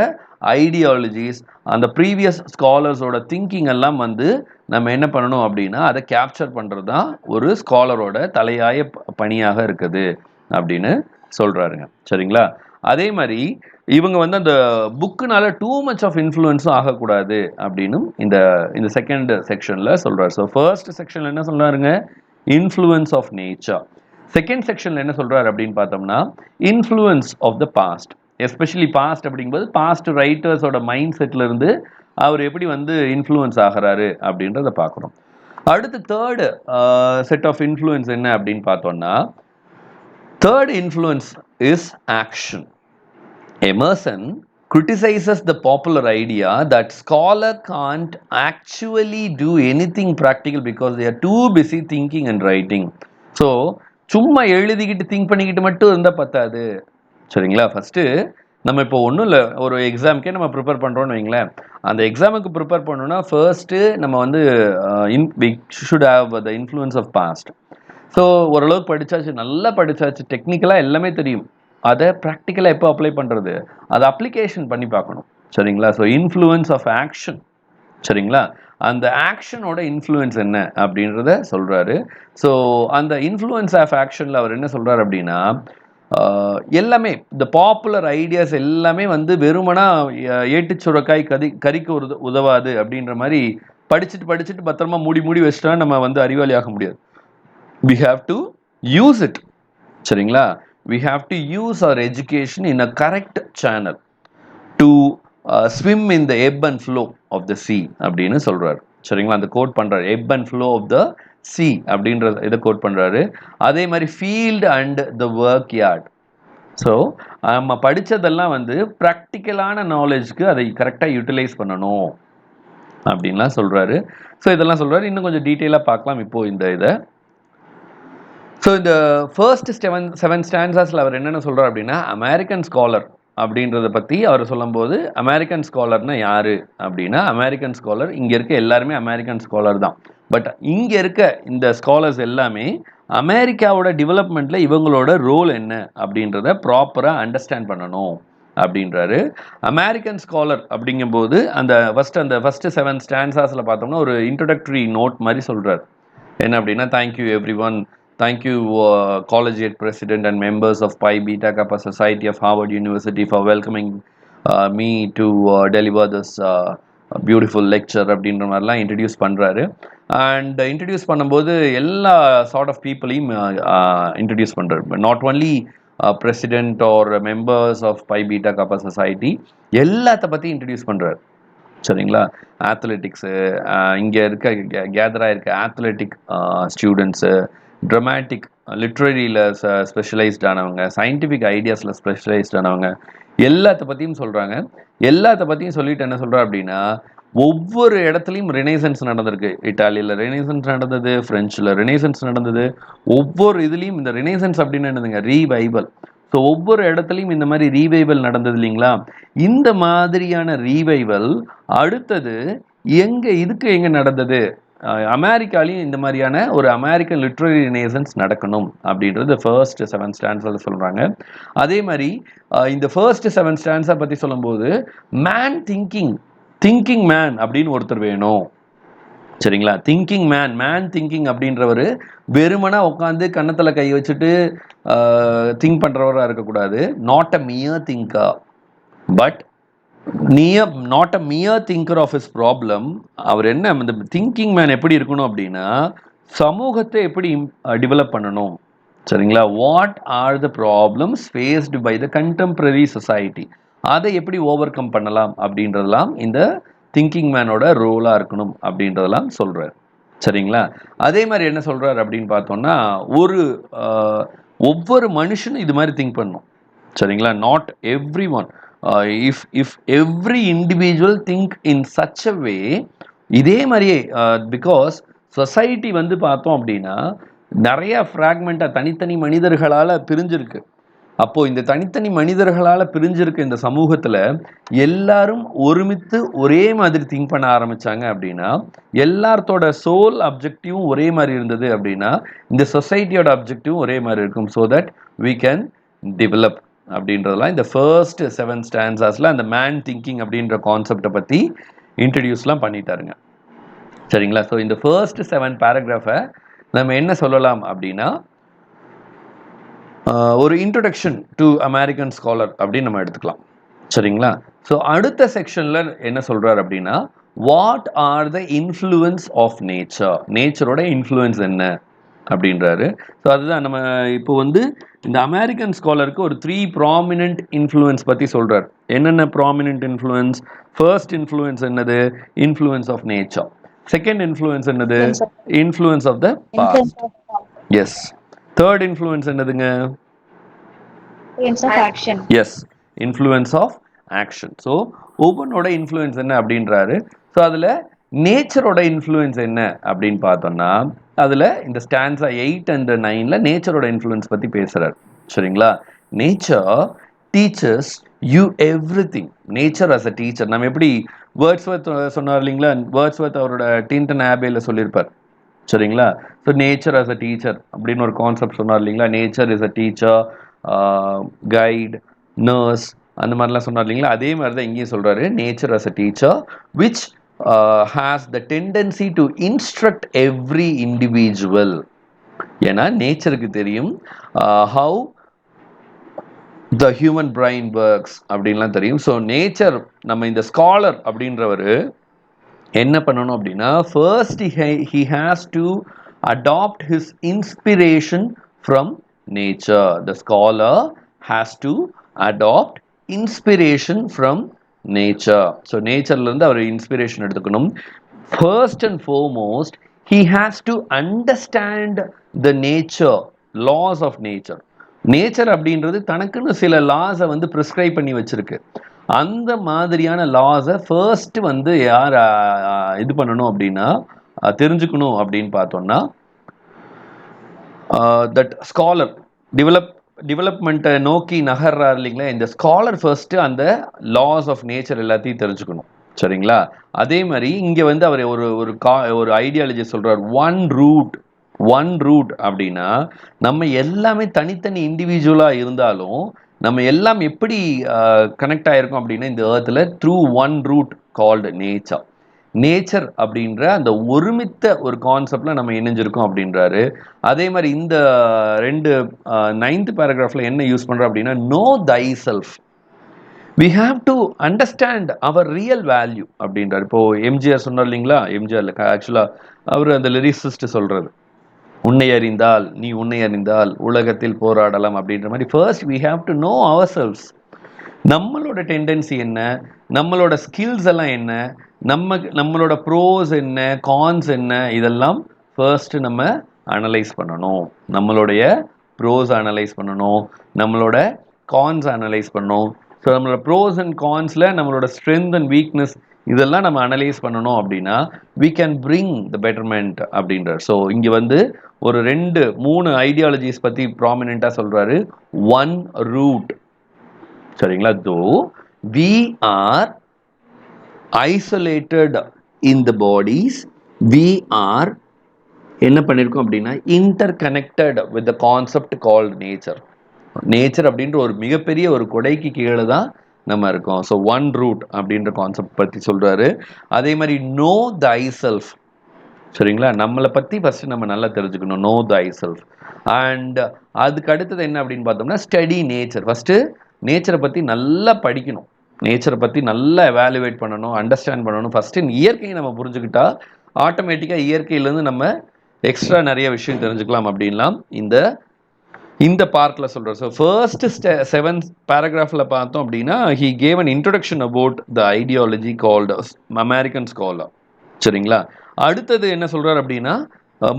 ஐடியாலஜிஸ், அந்த ப்ரீவியஸ் ஸ்காலர்ஸோட திங்கிங் எல்லாம் வந்து நம்ம என்ன பண்ணணும் அப்படின்னா அதை கேப்சர் பண்ணுறது தான் ஒரு ஸ்காலரோட தலையாய பணியாக இருக்குது அப்படின்னு சொல்கிறாருங்க. சரிங்களா? அதே மாதிரி இவங்க வந்து அந்த புக்குனால டூ மச் ஆஃப் இன்ஃப்ளூயன்ஸும் ஆகக்கூடாது அப்படின்னு இந்த செகண்ட் செக்ஷனில் சொல்கிறார். ஸோ ஃபர்ஸ்ட் செக்ஷனில் என்ன சொல்கிறாருங்க, இன்ஃப்ளூயன்ஸ் ஆஃப் நேச்சர். செகண்ட் செக்ஷனில் என்ன சொல்கிறார் அப்படின்னு பார்த்தோம்னா, influence of the past. Especially past அப்படிங்கும்போது பாஸ்ட் ரைட்டர்ஸோட மைண்ட் செட்ல இருந்து அவர் எப்படி வந்து இன்ஃப்ளூயன்ஸ் ஆகிறாரு அப்படின்றத பார்க்குறோம். அடுத்து தேர்டு செட் ஆஃப் இன்ஃப்ளூயன்ஸ் என்ன அப்படின்னு பார்த்தோம்னா, third influence is action. Emerson criticizes the popular idea that scholar can't actually do anything practical because they are too busy thinking and writing. So சும்மா எழுதிக்கிட்டு திங்க் பண்ணிக்கிட்டு மட்டும் இருந்தால் பத்தாது. சரிங்களா? ஃபஸ்ட்டு நம்ம இப்போ ஒன்றும் இல்லை, ஒரு எக்ஸாமுக்கே நம்ம ப்ரிப்பேர் பண்ணுறோன்னு வைங்களேன். அந்த எக்ஸாமுக்கு ப்ரிப்பேர் பண்ணணும்னா ஃபர்ஸ்ட்டு நம்ம வந்து we should have the influence of past. So ஓரளவுக்கு படித்தாச்சு, நல்லா படித்தாச்சு, டெக்னிக்கலாக எல்லாமே தெரியும். அதை ப்ராக்டிக்கலாக எப்போ அப்ளை பண்ணுறது, அதை அப்ளிகேஷன் பண்ணி பார்க்கணும். சரிங்களா? So influence of action. சரிங்களா? அந்த ஆக்ஷனோட இன்ஃப்ளூயன்ஸ் என்ன அப்படின்றத சொல்கிறாரு. ஸோ அந்த இன்ஃப்ளூயன்ஸ் ஆஃப் ஆக்ஷனில் அவர் என்ன சொல்கிறார் அப்படின்னா, எல்லாமே இந்த பாப்புலர் ஐடியாஸ் எல்லாமே வந்து வெறுமனா ஏட்டு சுரக்காய் கறிக்கு உதவாது அப்படின்ற மாதிரி படிச்சுட்டு பத்திரமா மூடி வச்சுட்டா நம்ம வந்து அறிவாளி ஆக முடியாது. we have to use it. சரிங்களா? we have to use our education in a correct channel to swim in the ebb and flow of the sea அப்படின்னு சொல்றாரு. சரிங்களா? அந்த கோட் பண்றாரு, ebb and flow of the sea அப்படின்ற இதை code பண்றாரு. அதே மாதிரி field and the work yard. So நம்ம படித்ததெல்லாம் வந்து ப்ராக்டிக்கலான நாலேஜ்க்கு அதை கரெக்டாக யூட்டிலைஸ் பண்ணணும் அப்படின்லாம் சொல்கிறாரு. ஸோ இதெல்லாம் சொல்கிறாரு. இன்னும் கொஞ்சம் டீட்டெயிலாக பார்க்கலாம் இப்போது இந்த இதை. ஸோ இந்த ஃபர்ஸ்ட் செவன் ஸ்டான்ஸாஸில் அவர் என்னென்ன சொல்கிறார் அப்படின்னா, அமெரிக்கன் ஸ்காலர் அப்படின்றத பற்றி அவர் சொல்லும்போது, அமெரிக்கன் ஸ்காலர்னா யார் அப்படின்னா, அமெரிக்கன் ஸ்காலர் இங்கே இருக்க எல்லாருமே அமெரிக்கன் ஸ்காலர் தான். பட் இங்கே இருக்க இந்த ஸ்காலர்ஸ் எல்லாமே அமெரிக்காவோட டெவலப்மெண்ட்டில் இவங்களோட ரோல் என்ன அப்படின்றத ப்ராப்பராக அண்டர்ஸ்டாண்ட் பண்ணணும் அப்படின்றாரு. அமெரிக்கன் ஸ்காலர் அப்படிங்கும்போது அந்த ஃபஸ்ட்டு 7 ஸ்டான்ஸாஸில் பார்த்தோம்னா ஒரு இன்ட்ரோடக்டரி நோட் மாதிரி சொல்கிறார். என்ன அப்படின்னா, thank you every one, thank you collegiate president and members of Pi Beta Kappa Society of Harvard University for welcoming me to deliver this beautiful lecture அப்படின்ற மாதிரிலாம் இன்ட்ரடியூஸ் பண்ணுறாரு. அண்ட் இன்ட்ரடியூஸ் பண்ணும்போது எல்லா சார்ட் ஆஃப் பீப்புளையும் இன்ட்ரடியூஸ் பண்ணுறாரு. Not only president or members of Phi Beta Kappa society, எல்லாத்த பற்றி introduce பண்ணுறாரு. சரிங்களா? அத்லெட்டிக்ஸு, இங்கே இருக்க கேதராக இருக்க அத்லெட்டிக் ஸ்டூடெண்ட்ஸு, ட்ராமாட்டிக் லிட்ரரியில் ஸ்பெஷலைஸ்டானவங்க, சயின்டிஃபிக் ஐடியாஸில் ஸ்பெஷலைஸ்டானவங்க, எல்லாத்த பற்றியும் சொல்கிறாங்க. எல்லாத்த பற்றியும் சொல்லிட்டு என்ன சொல்கிறா அப்படின்னா, ஒவ்வொரு இடத்துலையும் ரெனேசன்ஸ் நடந்திருக்கு. இட்டாலியில் ரெனேசன்ஸ் நடந்தது, ஃப்ரெஞ்சில் ரெனேசன்ஸ் நடந்தது. ஒவ்வொரு இதுலேயும் இந்த ரெனேசன்ஸ் அப்படின்னு என்னதுங்க, ரீவைவல். ஸோ ஒவ்வொரு இடத்துலையும் இந்த மாதிரி ரீவைவல் நடந்தது இல்லைங்களா? இந்த மாதிரியான ரீவைவல் அடுத்தது எங்கே நடந்தது, அமெரிக்காலையும் இந்த மாதிரியான ஒரு அமெரிக்கன் லிட்ரரி ரெனேசன்ஸ் நடக்கணும் அப்படின்றது ஃபர்ஸ்ட் 7 ஸ்டான்ஸாக சொல்கிறாங்க. அதே மாதிரி இந்த ஃபர்ஸ்ட் 7 ஸ்டான்ஸை பற்றி சொல்லும்போது, மேன் திங்கிங் மேன் அப்படின்னு ஒருத்தர் வேணும். சரிங்களா? திங்கிங் மேன் திங்கிங் அப்படின்றவர் வெறுமனா உட்காந்து கன்னத்தில் கை வச்சுட்டு திங்க் பண்ணுறவராக இருக்கக்கூடாது. Not a mere thinker, but not a mere thinker of his problem. அவர் என்ன, இந்த திங்கிங் மேன் எப்படி இருக்கணும் அப்படின்னா, சமூகத்தை எப்படி டெவலப் பண்ணணும். சரிங்களா? What are the problems faced by the contemporary society, அதை எப்படி ஓவர் கம் பண்ணலாம் அப்படின்றதெல்லாம் இந்த திங்கிங் மேனோட ரோலாக இருக்கணும் அப்படின்றதெல்லாம் சொல்கிறார். சரிங்களா? அதே மாதிரி என்ன சொல்கிறார் அப்படின்னு பார்த்தோம்னா, ஒவ்வொரு மனுஷனும் இது மாதிரி திங்க் பண்ணணும். சரிங்களா? Not every one. if every individual think in such a way, இதே மாதிரியே பிகாஸ் சொசைட்டி வந்து பார்த்தோம் அப்படின்னா நிறைய ஃப்ராக்மெண்ட்டாக தனித்தனி மனிதர்களால் பிரிஞ்சிருக்கு. அப்போது இந்த தனித்தனி மனிதர்களால் பிரிஞ்சிருக்க இந்த சமூகத்தில் எல்லாரும் ஒருமித்து ஒரே மாதிரி திங்க் பண்ண ஆரம்பித்தாங்க அப்படின்னா, எல்லாத்தோட சோல் அப்ஜெக்டிவும் ஒரே மாதிரி இருந்தது அப்படின்னா, இந்த சொசைட்டியோட அப்ஜெக்டிவும் ஒரே மாதிரி இருக்கும். So that we can develop அப்படின்றதெல்லாம் இந்த ஃபர்ஸ்ட் 7 ஸ்டான்ஸாஸில் அந்த மேன் திங்கிங் அப்படின்ற கான்செப்டை பற்றி இன்ட்ரடியூஸ்லாம் பண்ணிட்டாருங்க. சரிங்களா? ஸோ இந்த ஃபர்ஸ்ட் 7 பேராகிராஃபை நம்ம என்ன சொல்லலாம் அப்படின்னா, ஒரு இன்ட்ரொடக்ஷன் டு அமெரிக்கன் ஸ்காலர் அப்படின்னு நம்ம எடுத்துக்கலாம். சரிங்களா? ஸோ அடுத்த செக்ஷனில் என்ன சொல்கிறார் அப்படின்னா, what are the influence of நேச்சரோட இன்ஃப்ளூயன்ஸ் என்ன அப்படின்றாரு. ஸோ அதுதான் நம்ம இப்போ வந்து இந்த அமெரிக்கன் ஸ்காலருக்கு ஒரு 3 ப்ராமினென்ட் இன்ஃப்ளூயன்ஸ் பற்றி சொல்கிறார். என்னென்ன ப்ராமினென்ட் இன்ஃப்ளூயன்ஸ்? ஃபர்ஸ்ட் இன்ஃப்ளூயன்ஸ் என்னது? Influence of nature. Second influence என்னது? Influence of the past. Yes. Third influence என்னதுங்க? Yes, influence of action. So ஒவ்வொன்னோட இன்ஃப்ளூயன்ஸ் என்ன அப்படின்றாரு. ஸோ அதில் நேச்சரோட இன்ஃப்ளூயன்ஸ் என்ன அப்படின்னு பார்த்தோம்னா, அதில் இந்த ஸ்டான்ஸா 8 and 9ல நேச்சரோட இன்ஃப்ளூயன்ஸ் பற்றி பேசுகிறார். சரிங்களா? Nature teachers you everything. Nature as a teacher. நம்ம எப்படி வேர்ட்ஸ்வர்த் சொன்னார் இல்லைங்களா? வேர்ட்ஸ்வர்த் அவரோட டின்டன் ஆபேல சொல்லியிருப்பார். சரிங்களா? So nature as a teacher அப்படின்னு ஒரு கான்செப்ட் சொன்னார் இல்லைங்களா? Nature is a teacher, guide, nurse, அந்த மாதிரிலாம் சொன்னார் இல்லைங்களா? அதே மாதிரி தான் இங்கேயும் சொல்கிறாரு. Nature as a teacher which has the tendency to instruct every individual. ஏன்னா நேச்சருக்கு தெரியும் how the human brain works அப்படின்லாம் தெரியும். ஸோ நேச்சர், நம்ம இந்த ஸ்காலர் அப்படின்றவர் என்ன பண்ணணும் அப்படின்னா, first he has to adopt his inspiration from nature. The scholar has to adopt inspiration from nature. So நேச்சர்ல இருந்து அவர் இன்ஸ்பிரேஷன் எடுத்துக்கணும். First and foremost, he has to understand the nature, laws of nature. Nature அப்படின்றது தனக்குன்னு சில லாஸை வந்து prescribe பண்ணி வச்சிருக்கு. அந்த மாதிரியான லாஸை ஃபர்ஸ்ட் வந்து யார் இது பண்ணணும் அப்படின்னா, தெரிஞ்சுக்கணும் அப்படின்னு பார்த்தோம்னா, தட் ஸ்காலர் டெவலப்மெண்ட்டை நோக்கி நகர்றார் இல்லைங்களா? இந்த ஸ்காலர் ஃபர்ஸ்ட் அந்த லாஸ் ஆஃப் நேச்சர் எல்லாத்தையும் தெரிஞ்சுக்கணும். சரிங்களா? அதே மாதிரி இங்கே வந்து அவர் ஒரு ஐடியாலஜி சொல்றார். ஒன் ரூட் அப்படின்னா, நம்ம எல்லாமே தனித்தனி இண்டிவிஜுவலாக இருந்தாலும் நம்ம எல்லாம் எப்படி கனெக்ட் ஆகிருக்கோம் அப்படின்னா இந்த ஏர்த்தில் through one root called nature. Nature அப்படின்ற அந்த ஒருமித்த ஒரு கான்செப்டில் நம்ம இணைஞ்சிருக்கோம் அப்படின்றாரு. அதே மாதிரி இந்த 9th பேராகிராஃபில் என்ன யூஸ் பண்ணுறோம் அப்படின்னா, know thyself, we have to understand our real value அப்படின்றார். இப்போ எம்ஜிஆர் சொன்னார் இல்லைங்களா? எம்ஜிஆர் ஆக்சுவலாக அவர் அந்த லிரிசிஸ்ட் சொல்கிறது, உன்னை அறிந்தால் நீ உன்னை அறிந்தால் உலகத்தில் போராடலாம் அப்படின்ற மாதிரி. First we have to know ourselves. நம்மளோட டெண்டன்சி என்ன, நம்மளோட ஸ்கில்ஸ் எல்லாம் என்ன, நம்மளோட ப்ரோஸ் என்ன, கான்ஸ் என்ன, இதெல்லாம் ஃபர்ஸ்ட் நம்ம அனலைஸ் பண்ணணும். நம்மளுடைய ப்ரோஸ் அனலைஸ் பண்ணணும், நம்மளோட கான்ஸ் அனலைஸ் பண்ணணும். ஸோ நம்மளோட ப்ரோஸ் அண்ட் கான்ஸில் நம்மளோட ஸ்ட்ரென்த் அண்ட் வீக்னஸ் இதெல்லாம் நம்ம அனலைஸ் பண்ணணும் அப்படின்னா we can bring the betterment அப்படின்றார். ஸோ இங்கே வந்து ஒரு 2-3 ஐடியாலஜிஸ் பற்றி ப்ராமினெண்ட்டாக சொல்கிறாரு. One root. சரிங்களா? Though we are isolated in the bodies, we are என்ன பண்ணியிருக்கோம் அப்படின்னா interconnected with the concept called nature. Nature அப்படின்ற ஒரு மிகப்பெரிய ஒரு கொடைக்கு கீழே தான் நம்ம இருக்கோம். ஸோ ஒன் ரூட் அப்படின்ற கான்செப்ட் பற்றி சொல்கிறாரு. அதே மாதிரி நோ தை செல்ஃப். சரிங்களா? நம்மளை பற்றி ஃபஸ்ட்டு நம்ம நல்லா தெரிஞ்சுக்கணும். No thyself. அண்ட் அதுக்கு அடுத்தது என்ன அப்படின்னு பார்த்தோம்னா ஸ்டடி நேச்சர். ஃபஸ்ட்டு நேச்சரை பற்றி நல்லா படிக்கணும், நேச்சரை பற்றி நல்லா எவாலுவேட் பண்ணணும், அண்டர்ஸ்டாண்ட் பண்ணணும். ஃபஸ்ட்டு இயற்கையை நம்ம புரிஞ்சுக்கிட்டா ஆட்டோமேட்டிக்காக இயற்கையிலேருந்து நம்ம எக்ஸ்ட்ரா நிறைய விஷயம் தெரிஞ்சுக்கலாம் அப்படின்லாம் இந்த பார்க்கில் சொல்கிறார். ஸோ ஃபர்ஸ்ட் 7th பேராகிராஃபில் பார்த்தோம் அப்படின்னா he gave an introduction about the ideology called American scholar. சரிங்களா? அடுத்தது என்ன சொல்கிறார் அப்படின்னா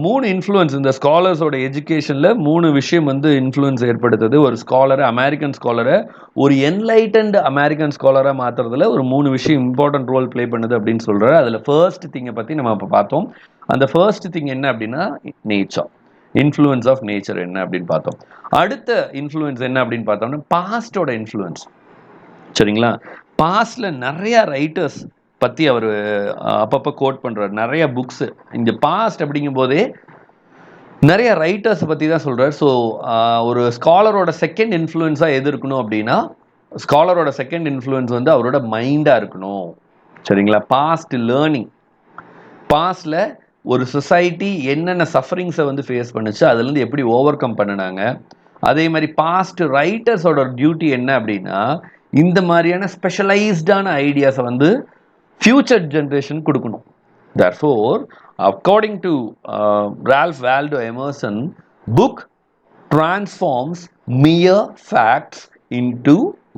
3 இன்ஃப்ளூயன்ஸ், இந்த ஸ்காலர்ஸோட எஜுகேஷனில் 3 விஷயம் வந்து இன்ஃப்ளூயன்ஸ் ஏற்படுத்துது. ஒரு ஸ்காலரை, அமெரிக்கன் ஸ்காலரை ஒரு என்லைட்டன்டு அமெரிக்கன் ஸ்காலராக மாற்றுறதுல ஒரு 3 விஷயம் இம்பார்ட்டன்ட் ரோல் ப்ளே பண்ணுது அப்படின்னு சொல்கிறார். அதில் ஃபர்ஸ்ட் திங்கை பற்றி நம்ம இப்போ பார்த்தோம். அந்த ஃபர்ஸ்ட் திங் என்ன அப்படின்னா நேச்சர், இன்ஃப்ளூயன்ஸ் ஆஃப் நேச்சர் என்ன அப்படின்னு பார்த்தோம். அடுத்த இன்ஃப்ளூயன்ஸ் என்ன அப்படின்னு பார்த்தோம்னா பாஸ்டோட இன்ஃப்ளூயன்ஸ். சரிங்களா? பாஸ்ட்ல நிறைய ரைட்டர்ஸ் பற்றி அவர் அப்பப்போ கோட் பண்ணுறார், நிறைய புக்ஸு. இந்த பாஸ்ட் அப்படிங்கும் போதே நிறைய ரைட்டர்ஸை பற்றி தான் சொல்கிறார். ஸோ ஒரு ஸ்காலரோட செகண்ட் இன்ஃப்ளூயன்ஸாக எது இருக்கணும் அப்படின்னா, ஸ்காலரோட செகண்ட் இன்ஃப்ளூயன்ஸ் வந்து அவரோட மைண்டாக இருக்கணும். சரிங்களா? பாஸ்ட் லேர்னிங், பாஸ்டில் ஒரு சொசைட்டி என்னென்ன சஃபரிங்ஸை வந்து ஃபேஸ் பண்ணுச்சு, அதுலேருந்து எப்படி ஓவர் கம் பண்ணினாங்க. அதே மாதிரி பாஸ்ட் ரைட்டர்ஸோட டியூட்டி என்ன அப்படின்னா இந்த மாதிரியான ஸ்பெஷலைஸ்டான ஐடியாஸை வந்து ஃபியூச்சர் ஜென்ரேஷன் கொடுக்கணும். Therefore, according to Ralph Waldo Emerson, book transforms mere facts into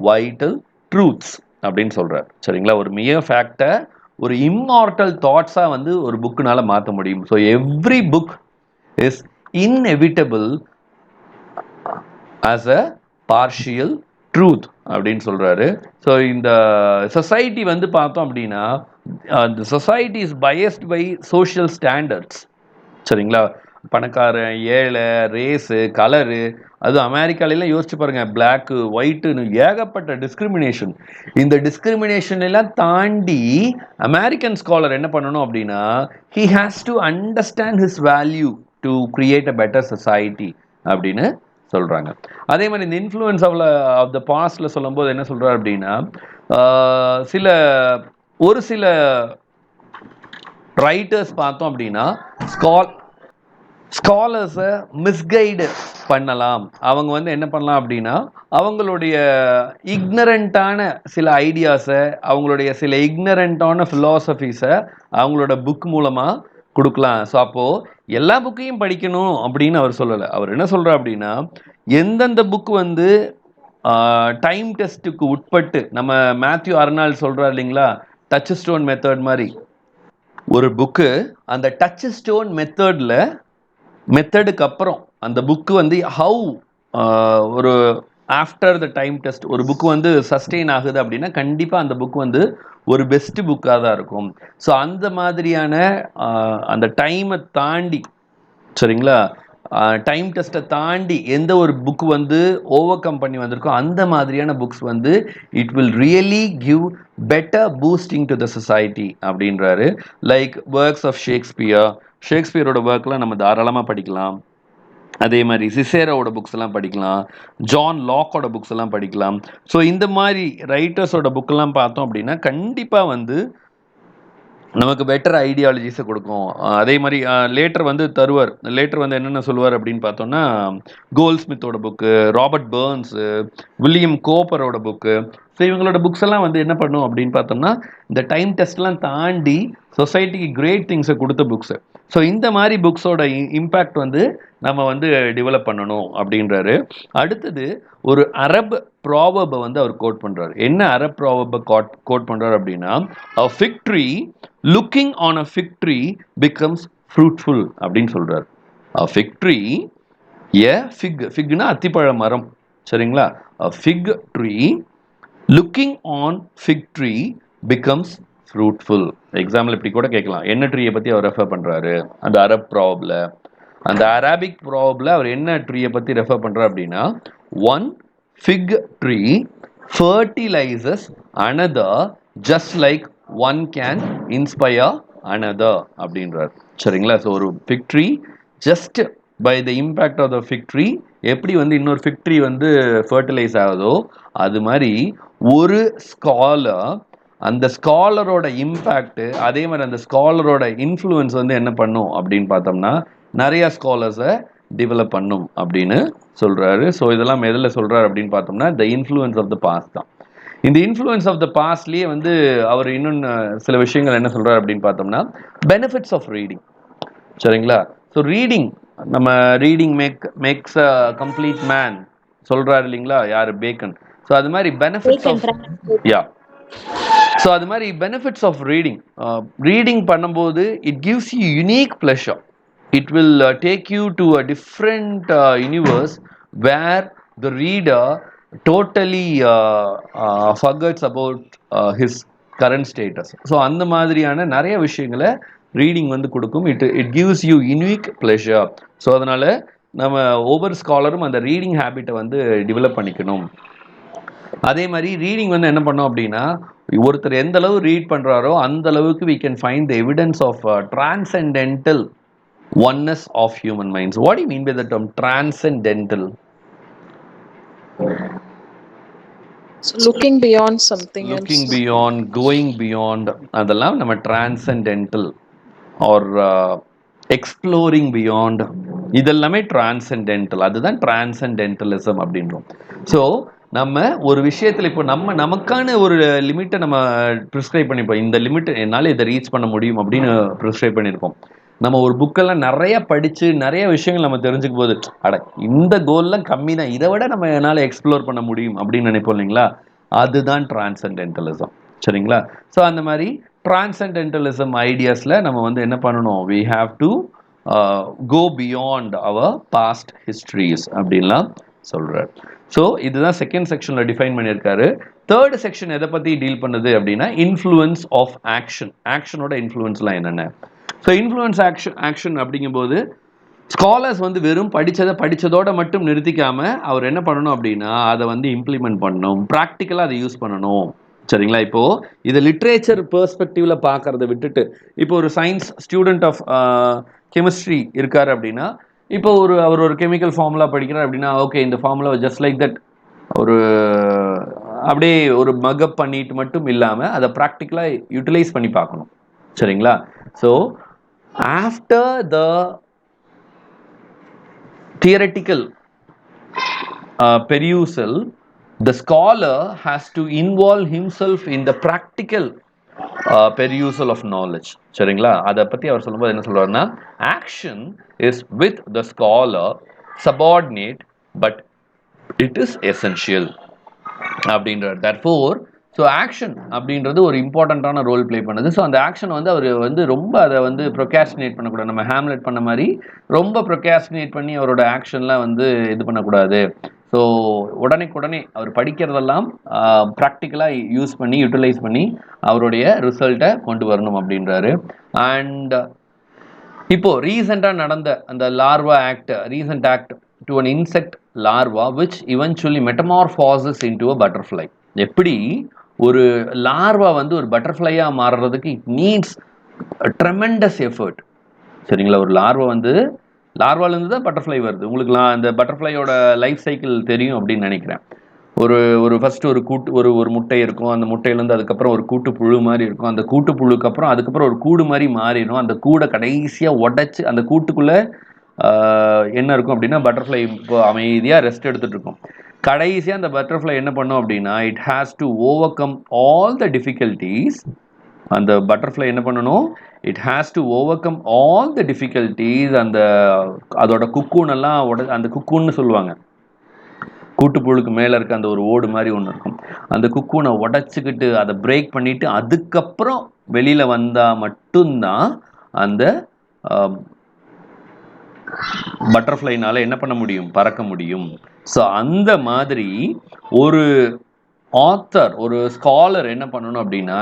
vital truths. அப்படின்னு சொல்றாரு. சரிங்களா? ஒரு மியர் ஃபேக்டை ஒரு இம்மார்டல் தாட்ஸா வந்து ஒரு புக்குனால மாற்ற முடியும். So every book is inevitable as a partial truth அப்படின்னு சொல்றாரு. ஸோ இந்த சொசைட்டி வந்து பார்த்தோம் அப்படின்னா the society is biased by social standards. சரிங்களா? பணக்காரன், ஏழை, ரேஸு, கலரு, அதுவும் அமெரிக்காலெல்லாம் யோசிச்சு பாருங்க, பிளாக்கு, ஒயிட்டுன்னு ஏகப்பட்ட டிஸ்கிரிமினேஷன். இந்த டிஸ்கிரிமினேஷன் எல்லாம் தாண்டி அமெரிக்கன் ஸ்காலர் என்ன பண்ணணும் அப்படின்னா, he has to understand his value to create a better society அப்படின்னு சொல்றாங்க. அதே மாதிரி இந்த இன்ஃப்ளூயன்ஸ் ஆஃப் த பாஸ்ட்ல சொல்லும்போது என்ன சொல்றாரு அப்படின்னா, ஒரு சில ரைட்டர்ஸ் பார்த்தோம் அப்படின்னா ஸ்காலர்ஸை மிஸ்கைடு பண்ணலாம். அவங்க வந்து என்ன பண்ணலாம் அப்படின்னா, அவங்களுடைய இக்னரண்ட்டான சில ஐடியாஸை, அவங்களுடைய சில இக்னரண்ட்டான ஃபிலாசபிஸை அவங்களோட புக் மூலமாக கொடுக்கலாம். ஸோ அப்போது எல்லா புக்கையும் படிக்கணும் அப்படின்னு அவர் சொல்லலை. அவர் என்ன சொல்கிறார் அப்படின்னா, எந்தெந்த புக் வந்து டைம் டெஸ்ட்டுக்கு உட்பட்டு, நம்ம மேத்யூ அர்னால்ட் சொல்கிறார் இல்லைங்களா, டச் ஸ்டோன் மெத்தட் மாதிரி ஒரு புக்கு, அந்த டச் ஸ்டோன் மெத்தடுக்கு அப்புறம் அந்த புக்கு வந்து ஒரு ஆஃப்டர் த டைம் டெஸ்ட் ஒரு புக்கு வந்து சஸ்டெயின் ஆகுது அப்படின்னா கண்டிப்பாக அந்த புக் வந்து ஒரு பெஸ்ட் புக்காக தான் இருக்கும். ஸோ அந்த மாதிரியான அந்த டைமை தாண்டி, சரிங்களா, டைம் டெஸ்ட்டை தாண்டி எந்த ஒரு புக் வந்து ஓவர் கம் பண்ணி வந்திருக்கோ அந்த மாதிரியான புக்ஸ் வந்து it will really give better boosting to the society அப்படின்றாரு. லைக் ஒர்க்ஸ் ஆஃப் ஷேக்ஸ்பியரோட ஒர்க்லாம் நம்ம தாராளமாக படிக்கலாம். அதே மாதிரி சிசேரோட புக்ஸ் எல்லாம் படிக்கலாம், ஜான் லாக்கோட புக்ஸ் எல்லாம் படிக்கலாம். ஸோ இந்த மாதிரி ரைட்டர்ஸோட புக்கெல்லாம் பார்த்தோம் அப்படின்னா கண்டிப்பாக வந்து நமக்கு பெட்டர் ஐடியாலஜிஸை கொடுக்கும். அதே மாதிரி லேட்டர் வந்து என்னென்ன சொல்லுவார் அப்படின்னு பார்த்தோம்னா, கோல்ட்ஸ்மித்தோட புக்கு, ராபர்ட் பர்ன்ஸு, வில்லியம் கோப்பரோட புக்கு, ஸோ இவங்களோட புக்ஸ் எல்லாம் வந்து என்ன பண்ணும் அப்படின்னு பார்த்தோம்னா இந்த டைம் டெஸ்ட்லாம் தாண்டி சொசைட்டிக்கு கிரேட் திங்ஸை கொடுத்த புக்ஸு. ஸோ இந்த மாதிரி புக்ஸோட இம்பேக்ட் வந்து நம்ம வந்து டெவலப் பண்ணணும் அப்படின்றாரு. அடுத்தது ஒரு அரப் ப்ராவர்பை வந்து அவர் கோட் பண்ணுறாரு. என்ன அரப் ப்ராவர்பை கோட் பண்ணுறாரு அப்படின்னா, a fig tree looking on a fig tree becomes fruitful அப்படின்னு சொல்றாரு. a fig tree, ஃபிக்னா அத்திப்பழ மரம், சரிங்களா, a fig tree looking on fig tree becomes fruitful. Example இப்படி கூட கேட்கலாம், என்ன ட்ரீயை பற்றி அவர் ரெஃபர் பண்ணுறாரு அந்த அரப் ப்ராவர்பில். அந்த அரபிக் ப்ராவர்பில் அவர் என்ன ட்ரீயை பற்றி ரெஃபர் பண்ணுறாரு அப்படின்னா, one fig tree fertilises another just like one can inspire another அப்படின்றார். சரிங்களா? ஸோ ஒரு fig tree just by the impact of the fig tree எப்படி வந்து இன்னொரு ஃபிக் ட்ரீ வந்து ஃபர்டிலைஸ் ஆகுதோ அது மாதிரி ஒரு ஸ்காலர், அந்த ஸ்காலரோட இம்பேக்ட், அதே மாதிரி அந்த ஸ்காலரோட இன்ஃப்ளூயன்ஸ் வந்து என்ன பண்ணும் அப்படின்னு பார்த்தோம்னா நிறைய ஸ்காலர்ஸை டெவலப் பண்ணும் அப்படின்னு சொல்றாரு. ஸோ இதெல்லாம் எதில் சொல்றாரு அப்படின்னு பார்த்தோம்னா the influence of the past தான். இந்த இன்ஃப்ளூயன்ஸ் ஆஃப் த பாஸ்ட்லேயே வந்து அவர் இன்னொன்று சில விஷயங்கள் என்ன சொல்றாரு அப்படின்னு பார்த்தோம்னா பெனிஃபிட்ஸ் ஆஃப் ரீடிங். சரிங்களா? ஸோ நம்ம reading maths a complete man சொல்றாரு இல்லைங்களா, யார், பேக்கன். ஸோ அது மாதிரி பெனிஃபிட்ஸ் ஆஃப் ரீடிங் பண்ணும்போது it gives you unique pleasure. It will take you to a different universe where the reader totally forgets about his current status. So அந்த மாதிரியான நிறைய விஷயங்களை ரீடிங் வந்து கொடுக்கும். It gives you unique pleasure. So அதனால் நம்ம ஒவ்வொரு ஸ்காலரும் அந்த ரீடிங் ஹேபிட்டை வந்து டெவலப் பண்ணிக்கணும். அதே மாதிரி ரீடிங் வந்து என்ன பண்ணோம் அப்படின்னா, ஒருத்தர் எந்த அளவு ரீட் பண்ணுறாரோ அந்த அளவுக்கு we can find the evidence of transcendental oneness of human minds. What do you mean by the term transcendental? So looking beyond something else. Looking beyond, going beyond, அதெல்லாம் நம்ம transcendental or exploring beyond, இதெல்லாமே transcendental. அதுதான் transcendentalism அப்படின்றோம். So நம்ம ஒரு விஷயத்தில் இப்போ நமக்கான ஒரு லிமிட்டை நம்ம ப்ரிஸ்கிரைப் பண்ணிப்போம். இந்த லிமிட் என்னால் இதை ரீச் பண்ண முடியும் அப்படின்னு ப்ரிஸ்கிரைப் பண்ணியிருப்போம். நம்ம ஒரு புக்கெல்லாம் நிறைய படித்து நிறைய விஷயங்கள் நம்ம தெரிஞ்சுக்கும் போது இந்த கோல்லாம் கம்மி தான், இதை விட நம்ம என்னால் எக்ஸ்ப்ளோர் பண்ண முடியும் அப்படின்னு நினைப்போம் இல்லைங்களா? அதுதான் டிரான்சென்டென்டலிசம். சரிங்களா? ஸோ அந்த மாதிரி டிரான்சென்டென்டலிசம் ஐடியாஸில் நம்ம வந்து என்ன பண்ணணும், we have to go beyond our past histories அப்படின்லாம் சொல்கிறார். ஸோ இதுதான் செகண்ட் செக்ஷனில் டிஃபைன் பண்ணியிருக்காரு. தேர்ட் செக்ஷன் எதை பற்றி டீல் பண்ணுது அப்படின்னா இன்ஃப்ளூயன்ஸ் ஆஃப் ஆக்ஷன். ஆக்ஷனோட இன்ஃப்ளூயன்ஸ்லாம் என்னென்ன. ஸோ இன்ஃப்ளூயன்ஸ் ஆக்ஷன் அப்படிங்கும்போது ஸ்காலர்ஸ் வந்து வெறும் படித்ததோட மட்டும் நிறுத்திக்காம அவர் என்ன பண்ணணும் அப்படின்னா அதை வந்து இம்ப்ளிமெண்ட் பண்ணணும், ப்ராக்டிக்கலாக அதை யூஸ் பண்ணணும். சரிங்களா? இப்போது இதை லிட்ரேச்சர் பெர்ஸ்பெக்டிவ்ல பார்க்கறத விட்டுட்டு இப்போ ஒரு சயின்ஸ் ஸ்டூடெண்ட் ஆஃப் கெமிஸ்ட்ரி இருக்கார் அப்படின்னா இப்போ அவர் ஒரு கெமிக்கல் ஃபார்முலா படிக்கிறார் அப்படின்னா ஓகே இந்த ஃபார்முலா ஜஸ்ட் லைக் தட் ஒரு அப்படியே ஒரு மக்கப் பண்ணிட்டு மட்டும் இல்லாமல் அதை ப்ராக்டிக்கலாக யூட்டிலைஸ் பண்ணி பார்க்கணும். சரிங்களா? So after the theoretical perusal, the scholar has to involve himself in the practical perusal of knowledge. சரிங்களா? அதை பற்றி அவர் சொல்லும்போது என்ன சொல்றாருன்னா action is with the scholar subordinate but it is essential அப்படின்றார். therefore ஸோ ஆக்ஷன் அப்படின்றது ஒரு இம்பார்ட்டண்ட்டான ரோல் ப்ளே பண்ணுது. ஸோ அந்த ஆக்ஷன் வந்து அவர் வந்து ரொம்ப அதை வந்து ப்ரொகாஸ்டினேட் பண்ணக்கூடாது. நம்ம ஹேம்லெட் பண்ண மாதிரி ரொம்ப ப்ரொகாஸ்டினேட் பண்ணி அவரோட ஆக்ஷன்லாம் வந்து இது பண்ணக்கூடாது. ஸோ உடனே அவர் படிக்கிறதெல்லாம் ப்ராக்டிக்கலாக யூஸ் பண்ணி யூட்டிலைஸ் பண்ணி அவருடைய ரிசல்ட்டை கொண்டு வரணும் அப்படின்றாரு. அண்ட் இப்போ ரீசெண்டாக நடந்த அந்த larva act, recent act to an insect larva which eventually metamorphoses into a butterfly. எப்படி ஒரு லார்வா வந்து ஒரு பட்டர்ஃப்ளையாக மாறுறதுக்கு இட் நீட்ஸ் ட்ரெமெண்டஸ் எஃபர்ட். சரிங்களா? ஒரு லார்வாலேருந்து தான் பட்டர்ஃப்ளை வருது. உங்களுக்குலாம் அந்த பட்டர்ஃப்ளையோட லைஃப் சைக்கிள் தெரியும் அப்படின்னு நினைக்கிறேன். ஒரு ஃபஸ்ட்டு ஒரு முட்டை இருக்கும். அந்த முட்டையிலேருந்து அதுக்கப்புறம் ஒரு கூட்டுப்புழு மாதிரி இருக்கும். அந்த கூட்டுப்புழுக்கு அப்புறம் அதுக்கப்புறம் ஒரு கூடு மாதிரி மாறிடும். அந்த கூடை கடைசியாக உடைச்சி அந்த கூட்டுக்குள்ளே என்ன இருக்கும் அப்படின்னா பட்டர்ஃப்ளை இப்போ அமைதியாக ரெஸ்ட் எடுத்துகிட்டு இருக்கும். கடைசியாக அந்த பட்டர்ஃப்ளை என்ன பண்ணும் அப்படின்னா it has to over come all the difficulties. அந்த பட்டர்ஃப்ளை என்ன பண்ணணும், it has to over come all the difficulties. அதோட குக்கூனெல்லாம் அந்த குக்கூன்னு சொல்லுவாங்க, கூட்டுப்புழுக்கு மேலே இருக்க அந்த ஒரு ஓடு மாதிரி ஒன்று இருக்கும். அந்த குக்கூனை உடச்சிக்கிட்டு அதை பிரேக் பண்ணிவிட்டு அதுக்கப்புறம் வெளியில் வந்தால் மட்டும்தான் அந்த பட்டர்ஃப்ளைனால என்ன பண்ண முடியும், பறக்க முடியும். ஸோ அந்த மாதிரி ஒரு ஆத்தர், ஒரு ஸ்காலர் என்ன பண்ணணும் அப்படின்னா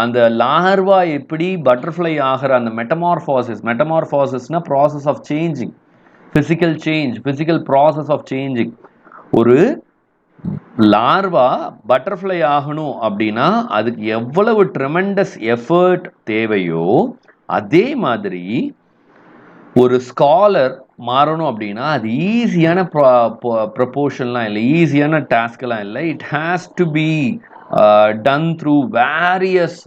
அந்த லார்வா எப்படி பட்டர்ஃப்ளை ஆகிற அந்த மெட்டமார்ஃபாசிஸ்னா process of changing, physical process of changing. ஒரு லார்வா பட்டர்ஃப்ளை ஆகணும் அப்படின்னா அதுக்கு எவ்வளவு ட்ரெமெண்டஸ் எஃபர்ட் தேவையோ அதே மாதிரி ஒரு ஸ்காலர் மாறணும் அப்படின்னா அது ஈஸியான ப்ரொபோர்ஷன்லாம் இல்லை, ஈஸியான டாஸ்கெல்லாம் இல்லை. It has to be done through various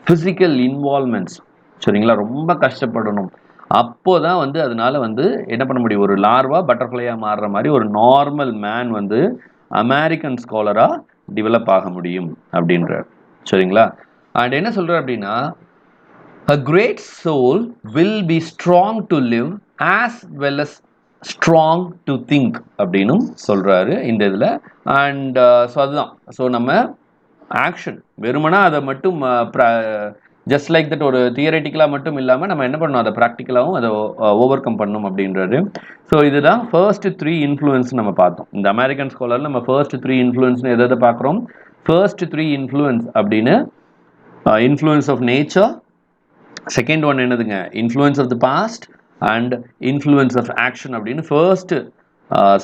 physical involvements. சரிங்களா? ரொம்ப கஷ்டப்படணும். அப்போ தான் வந்து அதனால வந்து என்ன பண்ண முடியும், ஒரு லார்வா பட்டர்ஃப்ளையாக மாறுற மாதிரி ஒரு நார்மல் மேன் வந்து அமெரிக்கன் ஸ்காலராக டெவலப் ஆக முடியும் அப்படின்றார். சரிங்களா? அண்ட் என்ன சொல்கிறார் அப்படின்னா a great soul will be strong to live as well as strong to think அப்படின்னும் சொல்கிறாரு இந்த இதில். அண்ட் ஸோ அதுதான். ஸோ நம்ம ஆக்ஷன் வெறுமனா அதை மட்டும் ஜஸ்ட் லைக் தட் ஒரு தியரட்டிக்கலாக மட்டும் இல்லாமல் நம்ம என்ன பண்ணணும், அதை ப்ராக்டிக்கலாகவும் அதை ஓவர் கம் பண்ணணும் அப்படின்றாரு. ஸோ இதுதான் ஃபர்ஸ்ட் 3 இன்ஃப்ளூயன்ஸ் நம்ம பார்த்தோம். இந்த அமெரிக்கன் ஸ்காலரில் நம்ம ஃபர்ஸ்ட் 3 இன்ஃப்ளூயன்ஸ்னு எதை பார்க்குறோம். ஃபர்ஸ்ட் 3 இன்ஃப்ளூயன்ஸ் அப்படின்னு influence of nature, second one என்னதுங்க influence of the past and influence of action அப்படின்னு ஃபர்ஸ்ட்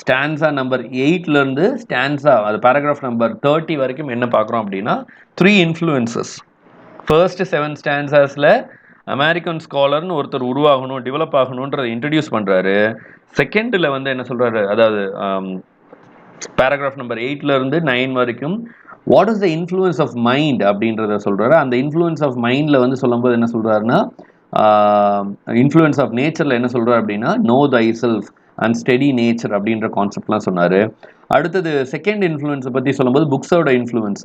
ஸ்டான்ஸா நம்பர் 8லேருந்து ஸ்டான்ஸா அது பேராகிராஃப் நம்பர் 30 வரைக்கும் என்ன பார்க்குறோம் அப்படின்னா 3 இன்ஃப்ளூயன்சஸ். ஃபர்ஸ்ட் 7 ஸ்டான்ஸாஸில் அமெரிக்கன் ஸ்காலர்னு ஒருத்தர் உருவாகணும், டெவலப் ஆகணுன்றதை இன்ட்ரடியூஸ் பண்ணுறாரு. செகண்டில் வந்து என்ன சொல்கிறாரு, அதாவது பேராகிராஃப் நம்பர் 8லேருந்து 9 வரைக்கும் what is the influence of mind அப்படின்றத சொல்கிறாரு. அந்த இன்ஃப்ளூயன்ஸ் ஆஃப் மைண்டில் வந்து சொல்லும்போது என்ன சொல்கிறாருன்னா இன்ஃப்ளூயன்ஸ் ஆஃப் நேச்சரில் என்ன சொல்கிறார் அப்படின்னா know thyself and study nature அப்படின்ற கான்செப்ட்லாம் சொன்னார். அடுத்தது செகண்ட் இன்ஃப்ளூயன்ஸை பற்றி சொல்லும்போது புக்ஸோட இன்ஃப்ளூயன்ஸ்,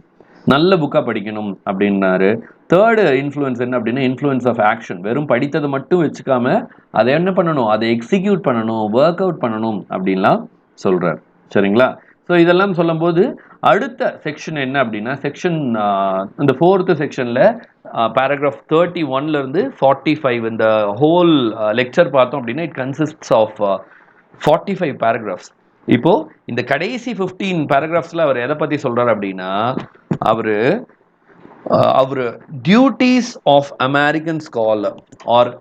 நல்ல புக்காக படிக்கணும் அப்படின்னாரு. தேர்டு இன்ஃப்ளூயன்ஸ் என்ன அப்படின்னா இன்ஃப்ளூயன்ஸ் ஆஃப் ஆக்ஷன், வெறும் படித்ததை மட்டும் வச்சுக்காம அதை என்ன பண்ணணும், அதை எக்ஸிக்யூட் பண்ணணும், ஒர்க் அவுட் பண்ணணும் அப்படின்லாம் சொல்கிறார். சரிங்களா? ஸோ இதெல்லாம் சொல்லும்போது அடுத்த செக்ஷன் என்ன அப்படின்னா செக்ஷன் இந்த 4th செக்ஷனில் paragraph 31 இருந்து 45 இந்த ஹோல் லெக்சர் பார்த்தோம் அப்படின்னா இட் கன்சிஸ்ட்ஸ் ஆஃப் 45 paragraphs. இப்போ இந்த கடைசி 15 paragraphsல அவர் எதை பற்றி சொல்கிறார் அப்படின்னா அவர் duties of American scholar or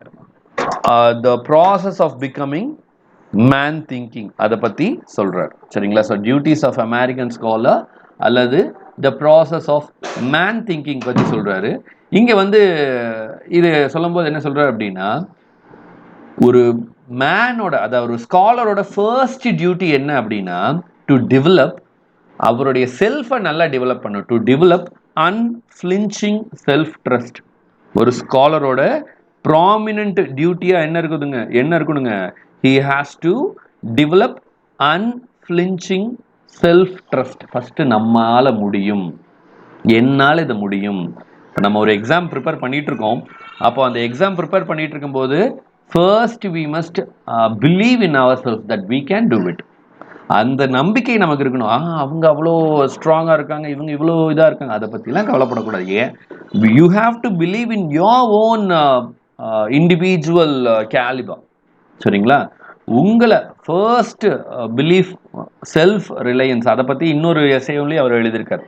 the process of becoming man thinking அதை பற்றி சொல்கிறார். சரிங்களா? So duties of American scholar அல்லது the process of man thinking பற்றி சொல்கிறாரு. இங்கே வந்து இது சொல்லும்போது என்ன சொல்கிறார் அப்படின்னா ஒரு மேனோட அதாவது ஒரு ஸ்காலரோட ஃபர்ஸ்ட் டியூட்டி என்ன அப்படின்னா டு டெவலப் அவருடைய செல்ஃபை நல்லா டெவலப் பண்ணும். To develop unflinching self trust. ஒரு ஸ்காலரோட ப்ராமினன்ட் டியூட்டியாக என்ன இருக்கணுங்க he has to develop unflinching self trust. First நம்மால முடியும், என்னால் இது முடியும். நம்ம ஒரு எக்ஸாம் ப்ரிப்பேர் பண்ணிட்டு இருக்கோம். அப்போ அந்த எக்ஸாம் ப்ரிப்பேர் பண்ணிட்டு இருக்கும்போது first we must believe in ourselves that we can do it. அந்த நம்பிக்கை நமக்கு இருக்கணும். அவங்க அவ்வளோ ஸ்ட்ராங்காக இருக்காங்க, இவங்க இவ்வளோ இதாக இருக்காங்க, அதை பற்றிலாம் கவலைப்படக்கூடாது. ஏன் you have to believe in your own individual calibre. சரிங்களா? உங்களை ஃபர்ஸ்ட் பிலீஃப் செல்ஃப் ரிலையன்ஸ் அதை பற்றி இன்னொரு எஸ்ஏவிலையும் அவர் எழுதியிருக்கார்.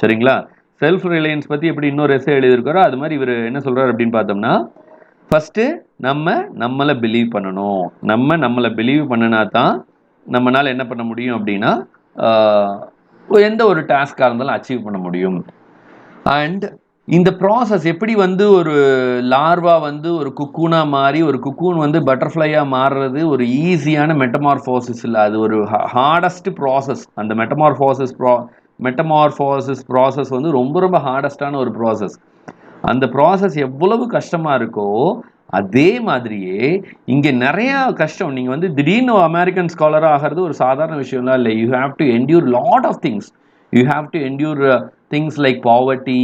சரிங்களா? செல்ஃப் ரிலையன்ஸ் பற்றி எப்படி இன்னொரு எஸ்ஏ எழுதியிருக்காரோ அது மாதிரி இவர் என்ன சொல்கிறார் அப்படின்னு பார்த்தோம்னா ஃபஸ்ட்டு நம்மளை பிலீவ் பண்ணணும். நம்மளை பிலீவ் பண்ணினா தான் நம்மளால் என்ன பண்ண முடியும் அப்படின்னா எந்த ஒரு டாஸ்காக இருந்தாலும் அச்சீவ் பண்ண முடியும். அண்ட் இந்த ப்ராசஸ் எப்படி வந்து ஒரு லார்வா வந்து ஒரு குக்கூனா மாறி ஒரு குக்கூன் வந்து பட்டர்ஃப்ளையாக மாறுறது ஒரு ஈஸியான மெட்டமார்ஃபோசிஸ் இல்லை, அது ஒரு ஹார்டஸ்ட் ப்ராசஸ். அந்த மெட்டமார்ஃபோசிஸ் ப்ராசஸ் வந்து ரொம்ப ரொம்ப ஹார்டஸ்டான ஒரு ப்ராசஸ். அந்த ப்ராசஸ் எவ்வளவு கஷ்டமாக இருக்கோ அதே மாதிரியே இங்கே நிறையா கஷ்டம். நீங்கள் வந்து திடீர்னு அமெரிக்கன் ஸ்காலராக ஆகிறது ஒரு சாதாரண விஷயம்லாம் இல்லை. You have to endure lot of things. You have to endure things like poverty,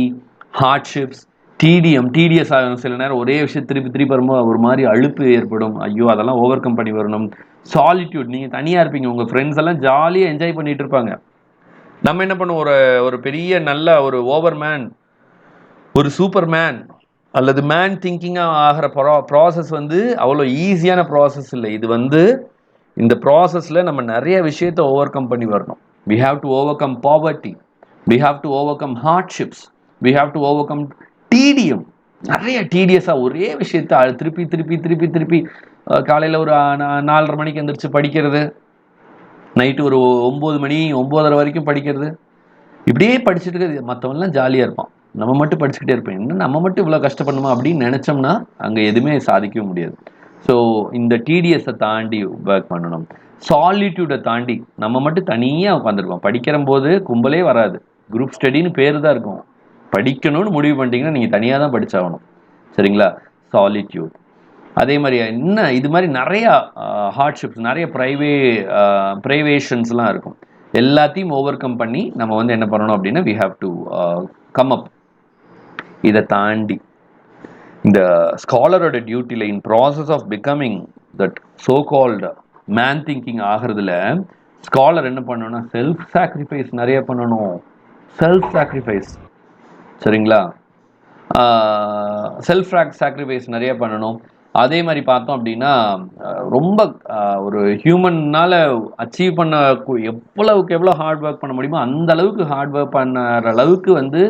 hardships, டிடிஎஸ் ஆகணும். சில நேரம் ஒரே விஷயம் திருப்பி வரும்போது ஒரு மாதிரி அலுப்பு ஏற்படும். ஐயோ அதெல்லாம் ஓவர் கம் பண்ணி வரணும். சாலிட்யூட், நீங்கள் தனியாக இருப்பீங்க, உங்கள் ஃப்ரெண்ட்ஸ் எல்லாம் ஜாலியாக என்ஜாய் பண்ணிட்டு இருப்பாங்க. நம்ம என்ன பண்ணுவோம், ஒரு பெரிய நல்ல ஒரு ஓவர்மேன், ஒரு சூப்பர் மேன் அல்லது மேன் திங்கிங்காக ஆகிற ப்ராசஸ் வந்து அவ்வளோ ஈஸியான ப்ராசஸ் இல்லை. இது வந்து இந்த ப்ராசஸில் நம்ம நிறைய விஷயத்தை ஓவர் கம் பண்ணி வரணும். we have to overcome poverty, we have to overcome hardships, we have to overcome tedium. நிறைய டீடியஸாக ஒரே விஷயத்தை திருப்பி காலையில் ஒரு 4:30 மணிக்கு எந்திரிச்சு படிக்கிறது, நைட்டு ஒரு 9 மணி 9:30 வரைக்கும் படிக்கிறது, இப்படியே படிச்சுட்டு இருக்கிறது. மற்றவங்களாம் ஜாலியாக இருப்பான், நம்ம மட்டும் படிச்சுக்கிட்டே இருப்போம். இன்னும் நம்ம மட்டும் இவ்வளோ கஷ்டப்படணுமா அப்படின்னு நினச்சோம்னா அங்கே எதுவுமே சாதிக்கவும் முடியாது. ஸோ இந்த டிடிஎஸை தாண்டி ஒர்க் பண்ணணும். சாலிட்யூடை தாண்டி நம்ம மட்டும் தனியாக உட்காந்துருப்போம். படிக்கிற போது கும்பலே வராது, குரூப் ஸ்டடின்னு பேர் தான் இருக்கும். படிக்கணும்னு முடிவு பண்ணிட்டீங்கன்னா நீங்கள் தனியாக தான் படித்தாகணும். சரிங்களா? சாலிட்யூட். அதே மாதிரி இன்னும் இது மாதிரி நிறையா ஹார்ட்ஷிப்ஸ், நிறைய ப்ரைவேஷன்ஸ்லாம் இருக்கும். எல்லாத்தையும் ஓவர் கம் பண்ணி நம்ம வந்து என்ன பண்ணணும் அப்படின்னா we have to come up. இதை தாண்டி இந்த ஸ்காலரோட டியூட்டியில் in process of becoming that so called man thinking ஆகிறதுல ஸ்காலர் என்ன பண்ணணும்னா செல்ஃப் சாக்ரிஃபைஸ் நிறைய பண்ணணும். செல்ஃப் சாக்ரிஃபைஸ், சரிங்களா? செல்ஃப் சாக்ரிஃபைஸ் நிறைய பண்ணணும். அதே மாதிரி பார்த்தோம் அப்படின்னா ரொம்ப ஒரு ஹியூமன்னால் அச்சீவ் பண்ண எவ்வளவுக்கு எவ்வளோ ஹார்ட் ஒர்க் பண்ண முடியுமோ அந்த அளவுக்கு ஹார்ட் ஒர்க் பண்ணுற அளவுக்கு வந்து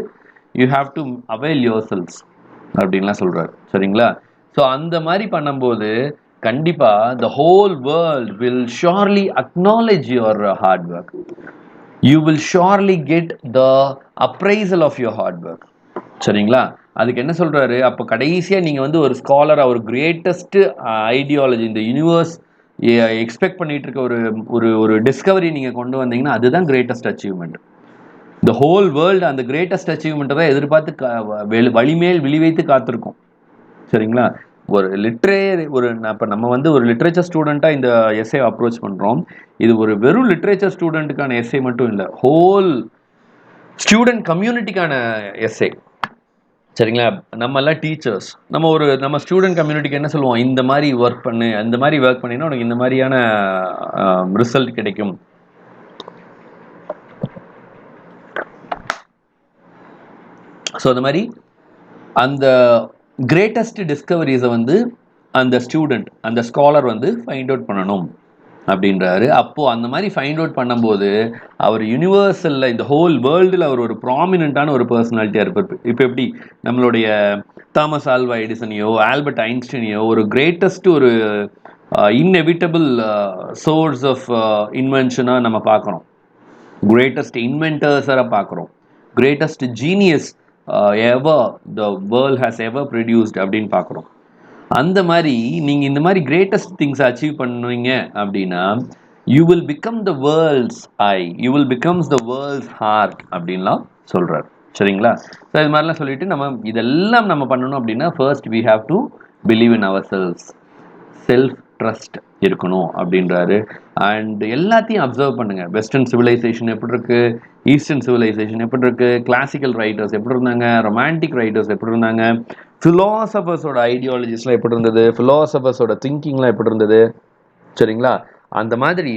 you have to avail yourselves அப்படின்லாம் சொல்கிறார். சரிங்களா? ஸோ அந்த மாதிரி பண்ணும்போது கண்டிப்பாக the whole world will surely acknowledge your hard work. You will surely get the appraisal of your hard work. சரிங்களா? அதுக்கு என்ன சொல்கிறாரு, அப்போ கடைசியாக நீங்கள் வந்து ஒரு ஸ்காலராக ஒரு கிரேட்டஸ்ட் ஐடியாலஜி இந்த யூனிவர்ஸ் எக்ஸ்பெக்ட் பண்ணிகிட்டு இருக்க ஒரு டிஸ்கவரி நீங்கள் கொண்டு வந்தீங்கன்னா அதுதான் கிரேட்டஸ்ட் அச்சீவ்மெண்ட். இந்த ஹோல் வேர்ல்டு அந்த கிரேட்டஸ்ட் அச்சீவ்மெண்ட்டை தான் எதிர்பார்த்து வழிமேல் விழி வைத்து காத்திருக்கும். சரிங்களா? இப்போ நம்ம வந்து ஒரு லிட்ரேச்சர் ஸ்டூடெண்ட்டாக இந்த எஸ்ஏ அப்ரோச் பண்ணுறோம். இது ஒரு வெறும் லிட்ரேச்சர் ஸ்டூடெண்ட்டுக்கான எஸ்ஏ மட்டும் இல்லை, ஹோல் ஸ்டூடெண்ட் கம்யூனிட்டிக்கான எஸ்ஏ. சரிங்களா? நம்ம எல்லாம் டீச்சர்ஸ், நம்ம ஸ்டூடெண்ட் கம்யூனிட்டிக்கு என்ன சொல்லுவோம், இந்த மாதிரி ஒர்க் பண்ணு, அந்த மாதிரி ஒர்க் பண்ணினா உனக்கு இந்த மாதிரியான ரிசல்ட் கிடைக்கும். ஸோ அந்த மாதிரி அந்த கிரேட்டஸ்ட் டிஸ்கவரிஸை வந்து அந்த ஸ்டூடெண்ட் அந்த ஸ்காலர் வந்து ஃபைண்ட் அவுட் பண்ணணும் அப்படின்றாரு. அப்போது அந்த மாதிரி ஃபைண்ட் அவுட் பண்ணும்போது அவர் யூனிவர்சலில் இந்த ஹோல் வேர்ல்டில் அவர் ஒரு ப்ராமினெண்ட்டான ஒரு பர்சனாலிட்டியாக இருப்பார். இப்போ எப்படி நம்மளுடைய தாமஸ் ஆல்வா எடிசனையோ ஆல்பர்ட் ஐன்ஸ்டைனையோ ஒரு கிரேட்டஸ்ட் ஒரு இன்எவிட்டபிள் சோர்ஸ் ஆஃப் இன்வென்ஷனாக நம்ம பார்க்குறோம், கிரேட்டஸ்ட் இன்வென்டர்ஸாக பார்க்குறோம், greatest genius ever the world has ever produced அப்படின்னு பார்க்குறோம். அந்த மாதிரி நீங்கள் இந்த மாதிரி கிரேட்டஸ்ட் திங்ஸ் அச்சீவ் பண்ணுவீங்க அப்படின்னா you will become the world's eye, you will becomes the world's heart அப்படின்லாம் சொல்கிறார். சரிங்களா? ஸோ இது மாதிரிலாம் சொல்லிட்டு நம்ம இதெல்லாம் நம்ம பண்ணணும் அப்படின்னா first we have to believe in ourselves, self trust இருக்கணும் அப்படின்றாரு. அண்ட் எல்லாத்தையும் அப்சர்வ் பண்ணுங்க. வெஸ்டர்ன் சிவிலைசேஷன் எப்படி இருக்கு, ஈஸ்டர்ன் சிவிலைசேஷன் எப்படி இருக்கு, கிளாசிக்கல் ரைட்டர்ஸ் எப்படி இருந்தாங்க, ரொமான்டிக் ரைட்டர்ஸ் எப்படி இருந்தாங்க, ஃபிலாசபர்ஸோட ஐடியாலஜிஸ்லாம் எப்படி இருந்தது, ஃபிலாசபர்ஸோட திங்கிங்லாம் எப்படி இருந்தது. சரிங்களா? அந்த மாதிரி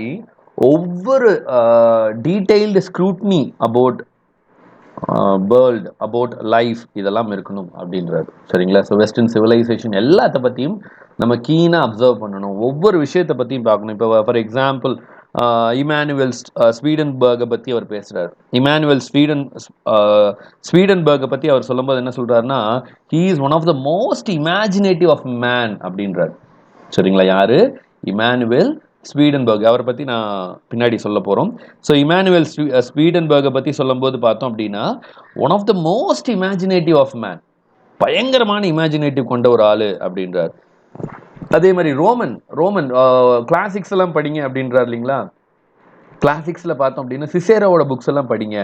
ஒவ்வொரு detailed scrutiny about world, about life இதெல்லாம் இருக்கணும் அப்படின்றாரு. சரிங்களா? ஸோ வெஸ்டர்ன் சிவிலைசேஷன் எல்லாத்த பற்றியும் நம்ம கீனாக அப்சர்வ் பண்ணணும், ஒவ்வொரு விஷயத்தை பற்றியும் பார்க்கணும். இப்போ ஃபார் எக்ஸாம்பிள் இமானுவேல் ஸ்வீடன்பர்கை பற்றி அவர் பேசுகிறார். இமானுவேல் ஸ்வீடன்பர்கை பற்றி அவர் சொல்லும்போது என்ன சொல்கிறாருன்னா, he is one of the most imaginative of man அப்படின்றார். சரிங்களா? யாரு? Emmanuel Swedenborg. அவரை பற்றி நான் பின்னாடி சொல்ல போகிறோம். ஸோ இமானுவேல் ஸ்வீடன்பர்கை பற்றி சொல்லும்போது பார்த்தோம் அப்படின்னா one of the most imaginative of man, பயங்கரமான இமேஜினேட்டிவ் கொண்ட ஒரு ஆள் அப்படின்றார். அதே மாதிரி ரோமன் கிளாசிக்ஸ் எல்லாம் படிங்க அப்படின்றார் இல்லைங்களா? கிளாசிக்ஸில் பார்த்தோம் அப்படின்னா சிசேரோவோட புக்ஸ் எல்லாம் படிங்க,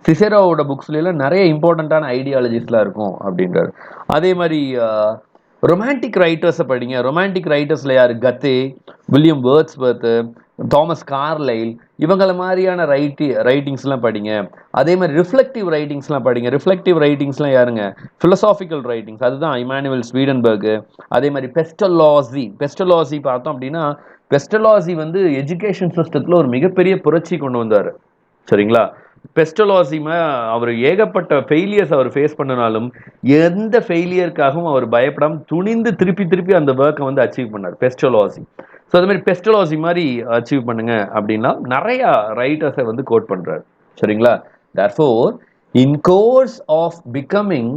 சிசேரோவோட புக்ஸ்லாம் நிறைய இம்பார்ட்டண்ட்டான ஐடியாலஜிஸ்லாம் இருக்கும் அப்படின்றார். அதே மாதிரி ரொமான்டிக் ரைட்டர்ஸை படிங்க. ரொமான்டிக் ரைட்டர்ஸில் யார்? கத்தே, வில்லியம் வேர்ட்ஸ்வர்த்து, தாமஸ் கார்லைல், இவங்கள மாதிரியான ரைட்டிங்ஸ்லாம் படிங்க. அதே மாதிரி ரிஃப்ளெக்டிவ் ரைட்டிங்ஸ்லாம் படிங்க. ரிஃப்ளெக்டிவ் ரைட்டிங்ஸ்லாம் யாருங்க? ஃபிலசாபிக்கல் ரைட்டிங்ஸ், அதுதான் இமானுவேல் ஸ்வீடன்பர்க். அதே மாதிரி பெஸ்டலாசி பார்த்தோம் அப்படின்னா பெஸ்டலாசி வந்து எஜுகேஷன் சிஸ்டத்தில் ஒரு மிகப்பெரிய புரட்சி கொண்டு வந்தார். சரிங்களா? பெஸ்டலாசிமா அவர் ஏகப்பட்ட ஃபெயிலியர்ஸ் அவர் ஃபேஸ் பண்ணனாலும் எந்த ஃபெயிலியருக்காகவும் அவர் பயப்படாமல் துணிந்து திருப்பி அந்த ஒர்க்கை வந்து அச்சீவ் பண்ணார் பெஸ்டலாசி. ஸோ அது மாதிரி பெஸ்டலாசி மாதிரி அச்சீவ் பண்ணுங்க அப்படின்னா நிறையா ரைட்டர்ஸை வந்து கோட் பண்ணுறாரு. சரிங்களா? Therefore in course of becoming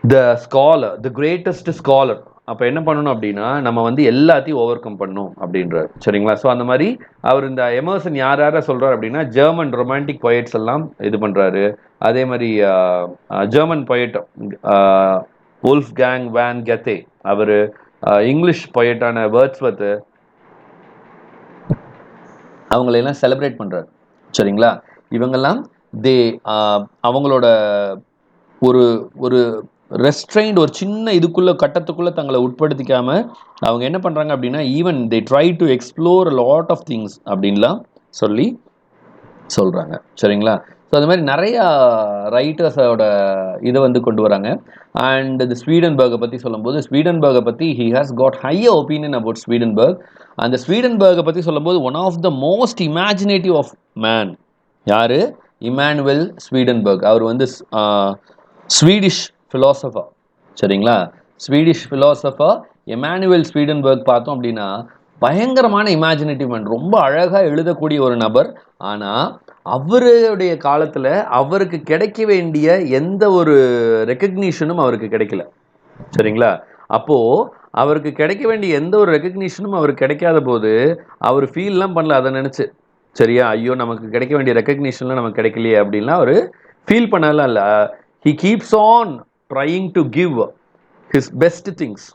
the scholar, the greatest scholar, அப்போ என்ன பண்ணணும் அப்படின்னா நம்ம வந்து எல்லாத்தையும் ஓவர் கம் பண்ணணும் அப்படின்றார். சரிங்களா? ஸோ அந்த மாதிரி அவர் இந்த எமர்சன் யார சொல்கிறார் அப்படின்னா ஜெர்மன் ரொமான்டிக் பொயட்ஸ் எல்லாம் இது பண்ணுறாரு. அதே மாதிரி ஜெர்மன் பொயட் வுல்ஃப்காங் வேன் கெத்தே, அவர் இங்கிலீஷ் பொயட்டான வேர்ட்ஸ்வர்த், அவங்களெல்லாம் செலிப்ரேட் பண்ணுறாரு. சரிங்களா? இவங்கெல்லாம் அவங்களோட ஒரு ஒரு ரெஸ்ட்ரைன்ட் ஒரு சின்ன இதுக்குள்ள கட்டத்துக்குள்ள தங்களை உட்படுத்திக்காம அவங்க என்ன பண்றாங்க அப்படின்னா even they try to explore lot of things அப்படின்லாம் சொல்றாங்க. சரிங்களா? ஸோ அது மாதிரி நிறைய ரைட்டர்ஸோட இதை வந்து கொண்டு வராங்க. அண்ட் இந்த ஸ்வீடன்பர்கை பற்றி சொல்லும்போது ஸ்வீடன்பர்கை பற்றி he has got higher opinion about Swedenborg. அந்த ஸ்வீடன்பர்கை பற்றி சொல்லும்போது one of the most imaginative of man யாரு? Emmanuel Swedenborg. அவர் வந்து ஸ்வீடிஷ் ஃபிலாசபர். சரிங்களா? ஸ்வீடிஷ் ஃபிலாசபர் எமானுவேல் ஸ்வீடன்பர்க் பார்த்தோம் அப்படின்னா பயங்கரமான இமேஜினேட்டிவ் மேன், ரொம்ப அழகாக எழுதக்கூடிய ஒரு நபர். ஆனால் அவருடைய காலத்தில் அவருக்கு கிடைக்க வேண்டிய எந்த ஒரு ரெக்கக்னிஷனும் அவருக்கு கிடைக்கல. சரிங்களா? அப்போது அவருக்கு கிடைக்க வேண்டிய எந்த ஒரு ரெக்கக்னிஷனும் அவருக்கு கிடைக்காத போது அவர் ஃபீல்லாம் பண்ணல அதை நினச்சி. சரியா? ஐயோ நமக்கு கிடைக்க வேண்டிய ரெக்கக்னிஷன்லாம் நமக்கு கிடைக்கலையே அப்படின்லாம் அவர் ஃபீல் பண்ணலாம் இல்லை. He keeps on trying to give his best things.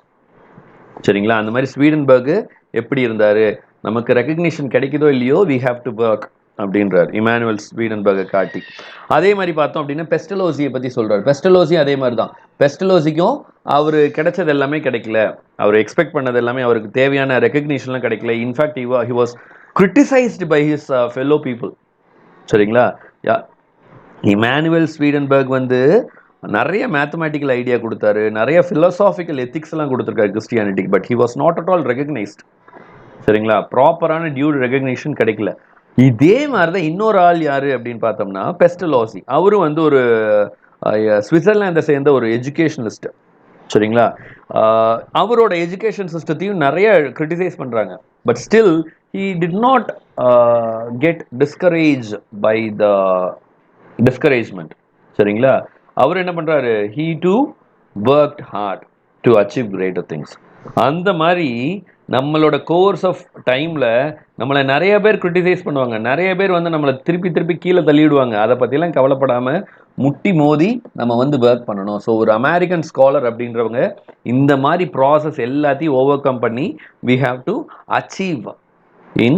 சரிங்களா? அந்த மாதிரி ஸ்வீடன்பர்க் எப்படி இருந்தார், நமக்கு ரெக்கக்னிஷன் கிடைக்குதோ இல்லையோ வி ஹாவ் டு ஒர்க் அப்படின்றார் இமானுவேல் ஸ்வீடன்பர்கை காட்டி. அதே மாதிரி பார்த்தோம் அப்படின்னா பெஸ்டலோசியை பற்றி சொல்கிறார். பெஸ்டலோசி அதே மாதிரி தான். பெஸ்டலோசிக்கும் அவர் கிடைச்சது எல்லாமே கிடைக்கல, அவர் எக்ஸ்பெக்ட் பண்ணது எல்லாமே அவருக்கு தேவையான ரெக்கக்னிஷன்லாம் கிடைக்கல. In fact he was criticised by his fellow people. சரிங்களா? இமானுவேல் ஸ்வீடன்பர்க் வந்து நிறைய மேத்தமேட்டிக்கல் ஐடியா கொடுத்தாரு, நிறைய ஃபிலோசாபிக்கல் எத்திக்ஸ் எல்லாம் கொடுத்துருக்காரு கிறிஸ்டியானிட்டிக்கு. But he was not at all recognised. சரிங்களா? ப்ராப்பரான டியூ ரெகக்னிஷன் கிடைக்கல. இதே மாதிரி தான் இன்னொரு ஆள் யாரு அப்படின்னு பார்த்தோம்னா பெஸ்டலாசி. அவரும் வந்து ஒரு சுவிட்சர்லாண்டை சேர்ந்த ஒரு எஜுகேஷனலிஸ்ட். சரிங்களா? அவரோட எஜுகேஷன் சிஸ்டத்தையும் நிறைய கிரிட்டிசைஸ் பண்ணுறாங்க. But still he did not get discouraged by the discouragement. சரிங்களா? அவர் என்ன பண்ணுறாரு? he too worked hard to achieve greater things. அந்த மாதிரி நம்மளோட கோர்ஸ் ஆஃப் டைமில் நம்மளை நிறைய பேர் கிரிட்டிசைஸ் பண்ணுவாங்க, நிறைய பேர் வந்து நம்மளை திருப்பி திருப்பி கீழே தள்ளிவிடுவாங்க. அதை பற்றிலாம் கவலைப்படாமல் முட்டி மோதி நம்ம வந்து ஒர்க் பண்ணணும். ஸோ ஒரு அமெரிக்கன் ஸ்காலர் அப்படின்றவங்க இந்த மாதிரி ப்ராசஸ் எல்லாத்தையும் ஓவர் கம் பண்ணி we have to achieve in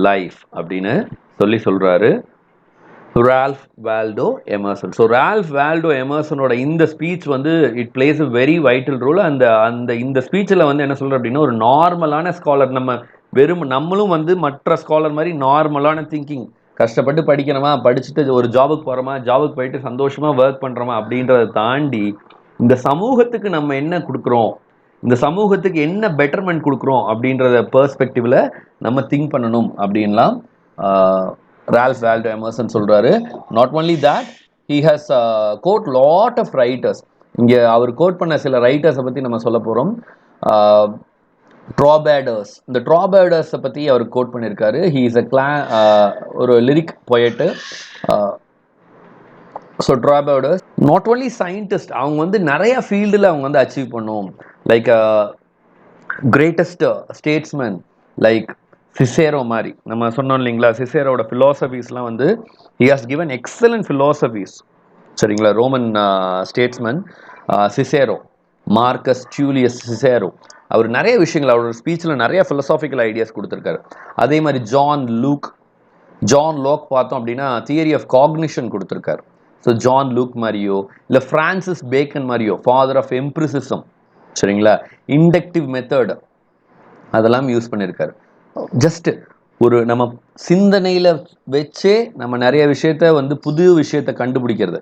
life அப்படின்னு சொல்கிறாரு Ralph Waldo Emerson. So Ralph Waldo எமர்சனோட இந்த ஸ்பீச் வந்து it plays a very vital role. இந்த ஸ்பீச்சில் வந்து என்ன சொல்கிற அப்படின்னா, ஒரு நார்மலான ஸ்காலர், நம்மளும் வந்து மற்ற ஸ்காலர் மாதிரி நார்மலான திங்கிங், கஷ்டப்பட்டு படிக்கிறோமா, படிச்சுட்டு ஒரு ஜாபுக்கு போகிறோமா, ஜாபுக்கு போயிட்டு சந்தோஷமாக ஒர்க் பண்ணுறோமா அப்படின்றத தாண்டி இந்த சமூகத்துக்கு நம்ம என்ன கொடுக்குறோம், இந்த சமூகத்துக்கு என்ன பெட்டர்மெண்ட் கொடுக்குறோம் அப்படின்றத பெர்ஸ்பெக்டிவில் நம்ம திங்க் பண்ணணும் அப்படின்லாம் ரால்ஃப் வால்டோ எமர்சன் சொல்கிறாரு. Not only that, he has quote lot of writers. இங்கே அவர் கோட் பண்ண சில ரைட்டர்ஸை பற்றி நம்ம சொல்ல போகிறோம். ட்ராபேடர்ஸ், இந்த ட்ராபேடர்ஸை பற்றி அவர் கோட் பண்ணியிருக்காரு. ஹீ இஸ் ஒரு lyric poet. So troubadours not only scientist, அவங்க வந்து நிறைய ஃபீல்டில் அவங்க வந்து அச்சீவ் பண்ணுவோம். Like greatest statesman like Cicero மாதிரி நம்ம சொன்னோம் இல்லைங்களா. சிசேரோட ஃபிலாசபிஸ்லாம் வந்து he has given excellent philosophies. சரிங்களா? Roman statesman Cicero, Marcus டியூலியஸ் Cicero, அவர் நிறைய விஷயங்கள் அவரோட ஸ்பீச்சில் நிறைய ஃபிலசாபிக்கல் ஐடியாஸ் கொடுத்துருக்காரு. அதே மாதிரி ஜான் லோக் பார்த்தோம் அப்படின்னா தியரி ஆஃப் காக்னிஷன் கொடுத்துருக்காரு. ஸோ ஜான் லூக் மாதிரியோ இல்லை ஃப்ரான்சிஸ் பேக்கன் மாதிரியோ ஃபாதர் ஆஃப் எம்பிரிசிசம், சரிங்களா, இண்டக்டிவ் மெத்தட் அதெல்லாம் யூஸ் பண்ணியிருக்காரு. ஜஸ்ட் ஒரு நம்ம சிந்தனையில் வச்சே நம்ம நிறைய விஷயத்த வந்து புது விஷயத்தை கண்டுபிடிக்கிறது.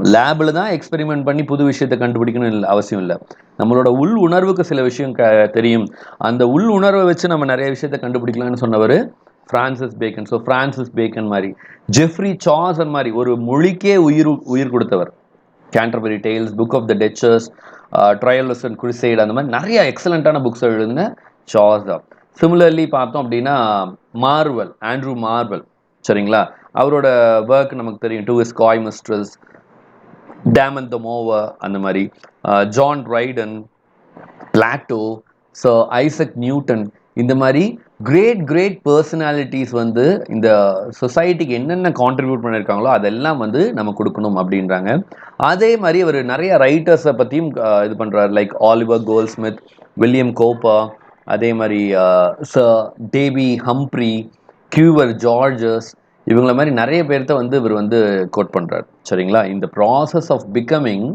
லேபில் தான் எக்ஸ்பெரிமெண்ட் பண்ணி புது விஷயத்தை கண்டுபிடிக்கணும் அவசியம் இல்லை. நம்மளோட உள் உணர்வுக்கு சில விஷயம் தெரியும், அந்த உள் உணர்வை வச்சு நம்ம நிறைய விஷயத்த கண்டுபிடிக்கலாம்னு சொன்னவர் Francis Bacon. So Francis Bacon மாதிரி, ஜெஃப்ரி சாசர் மாதிரி ஒரு மொழிக்கே உயிர் கொடுத்தவர். Canterbury Tales, book of the Duchess, Troilus and Criseyde, அந்த மாதிரி நிறைய எக்ஸலண்ட்டான புக்ஸ் எழுதின சாசர். சிமிலர்லி பார்த்தோம் அப்படின்னா ஆண்ட்ரூ மார்வல், சரிங்களா, அவரோட ஒர்க் நமக்கு தெரியும். To his coy mistress, Damon and the mower, அந்த மாதிரி John Dryden, Plato, so Isaac Newton, இந்த மாதிரி கிரேட் பர்சனாலிட்டிஸ் வந்து இந்த சொசைட்டிக்கு என்னென்ன கான்ட்ரிபியூட் பண்ணியிருக்காங்களோ அதெல்லாம் வந்து நம்ம கொடுக்கணும் அப்படின்றாங்க. அதே மாதிரி அவர் நிறைய ரைட்டர்ஸை பற்றியும் இது பண்ணுறாரு. Like Oliver Goldsmith, William copper, அதே மாதிரி சர் டேவி ஹம்ப்ரி, கியூவர் ஜார்ஜஸ், இவங்கள மாதிரி நிறைய பேர்த்த வந்து இவர் வந்து கோட் பண்ணுறாரு. சரிங்களா? இந்த process of becoming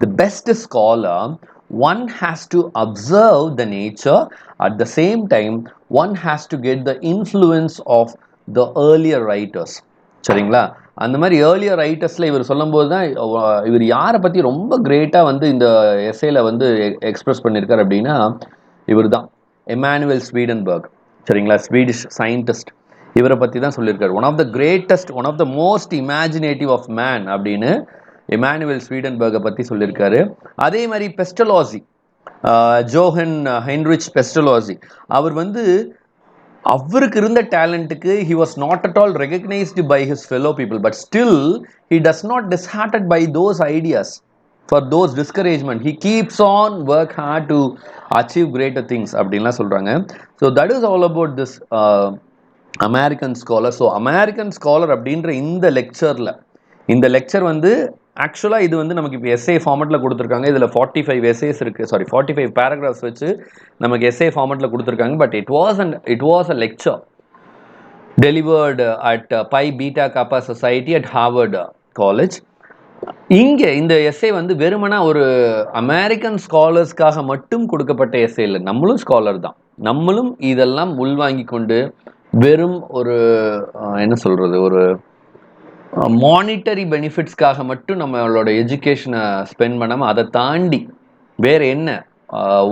the best scholar, one has to observe the nature, at the same time one has to get the influence of the earlier writers. சரிங்களா? அந்த மாதிரி ஏர்லியர் ரைட்டர்ஸில் இவர் சொல்லும்போது தான் இவர் யாரை பற்றி ரொம்ப கிரேட்டாக வந்து இந்த எஸ்ஏல வந்து எக்ஸ்பிரஸ் பண்ணியிருக்கார் அப்படின்னா இவர் தான் எமானுவேல் ஸ்வீடன்பர்க். சரிங்களா? Swedish scientist. இவரை பற்றி தான் சொல்லியிருக்காரு. One of the most imaginative of man அப்படின்னு எமானுவேல் ஸ்வீடன்பர்கை பற்றி சொல்லியிருக்காரு. அதே மாதிரி பெஸ்டலாசி, ஜோஹன் ஹென்ரிச் பெஸ்டலாசி, அவர் வந்து அவருக்கு இருந்த டேலண்ட்டுக்கு he was not at all recognized by his fellow people, but still he does not disheartened by those ideas, for those discouragement, he keeps on work hard to achieve greater things அப்படின்லாம் சொல்கிறாங்க. So that is all about this American scholar. So American scholar அப்படின்ற இந்த lecture வந்து ஆக்சுவலாக இது வந்து நமக்கு இப்போ எஸ்ஏ ஃபார்மெட்டில் கொடுத்துருக்காங்க. இதில் 45 எஸ்ஏஸ் இருக்குது, 45 பேராகிராஃப்ஸ் வச்சு நமக்கு எஸ்ஏ ஃபார்மெட்டில் கொடுத்துருக்காங்க. But it was a lecture delivered at Phi Beta Kappa society at Harvard college. இங்கே இந்த எஸ்ஏ வந்து வெறுமனா ஒரு அமெரிக்கன் ஸ்காலர்ஸ்க்காக மட்டும் கொடுக்கப்பட்ட எஸ்ஏ இல்லை. நம்மளும் ஸ்காலர் தான், நம்மளும் இதெல்லாம் உள்வாங்கி கொண்டு வெறும் ஒரு என்ன சொல்கிறது, ஒரு மானிட்டரி பெனிஃபிட்ஸ்க்காக மட்டும் நம்மளோட எஜுகேஷனை ஸ்பெண்ட் பண்ணாமல் அதை தாண்டி வேறு என்ன,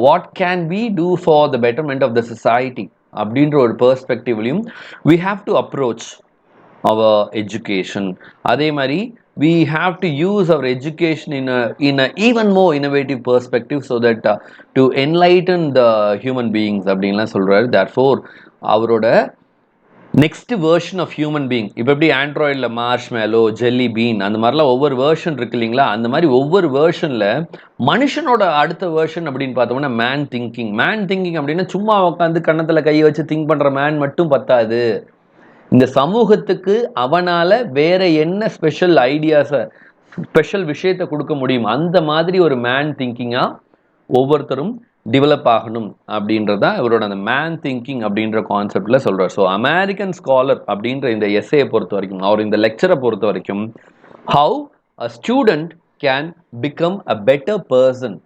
what can we do for the betterment of the society அப்படின்ற ஒரு பெர்ஸ்பெக்டிவ்லையும் we have to approach our education. அதே மாதிரி we have to use our education in a even more innovative perspective so that to enlighten the human beings அப்படின்லாம் சொல்றாரு. therefore அவரோட next version of human being இப்போ எப்படி ஆண்ட்ராய்டில் marshmallow jelly bean அந்த மாதிரிலாம் ஒவ்வொரு வேர்ஷன் இருக்கு இல்லைங்களா, அந்த மாதிரி ஒவ்வொரு வேர்ஷனில் மனுஷனோட அடுத்த வேர்ஷன் அப்படின்னு பார்த்தோம்னா மேன் திங்கிங் அப்படின்னா சும்மா உட்காந்து கன்னத்தில் கையை வச்சு திங்க் பண்ணுற மேன் மட்டும் பத்தாது. இந்த சமூகத்துக்கு அவனால் வேற என்ன ஸ்பெஷல் ஐடியாஸை ஸ்பெஷல் விஷயத்தை கொடுக்க முடியும், அந்த மாதிரி ஒரு மேன் திங்கிங்காக ஒவ்வொருத்தரும் டெவலப் ஆகணும் அப்படின்றதா இவரோட அந்த மேன் திங்கிங் அப்படின்ற கான்செப்ட்ல சொல்றார். ஸோ அமெரிக்கன் ஸ்காலர் அப்படின்ற இந்த எஸ்ஏயை பொறுத்த வரைக்கும், அவர் இந்த லெக்சரை பொறுத்த வரைக்கும், how a student can become a better person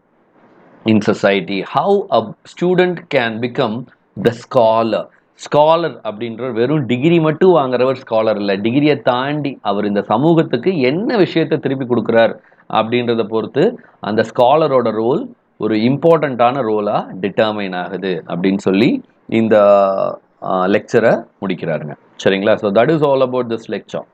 in society, how a student can become the scholar. Scholar அப்படின்ற வெறும் டிகிரி மட்டும் வாங்குறவர் ஸ்காலர் இல்லை, டிகிரியை தாண்டி அவர் இந்த சமூகத்துக்கு என்ன விஷயத்தை திருப்பி கொடுக்குறார் அப்படின்றத பொறுத்து அந்த ஸ்காலரோட ரோல் ஒரு இம்பார்ட்டண்ட்டான ரோலாக டிட்டர்மைன் ஆகுது அப்படின்னு சொல்லி இந்த லெக்சரை முடிக்கிறாருங்க. சரிங்களா? So that is all about this lecture.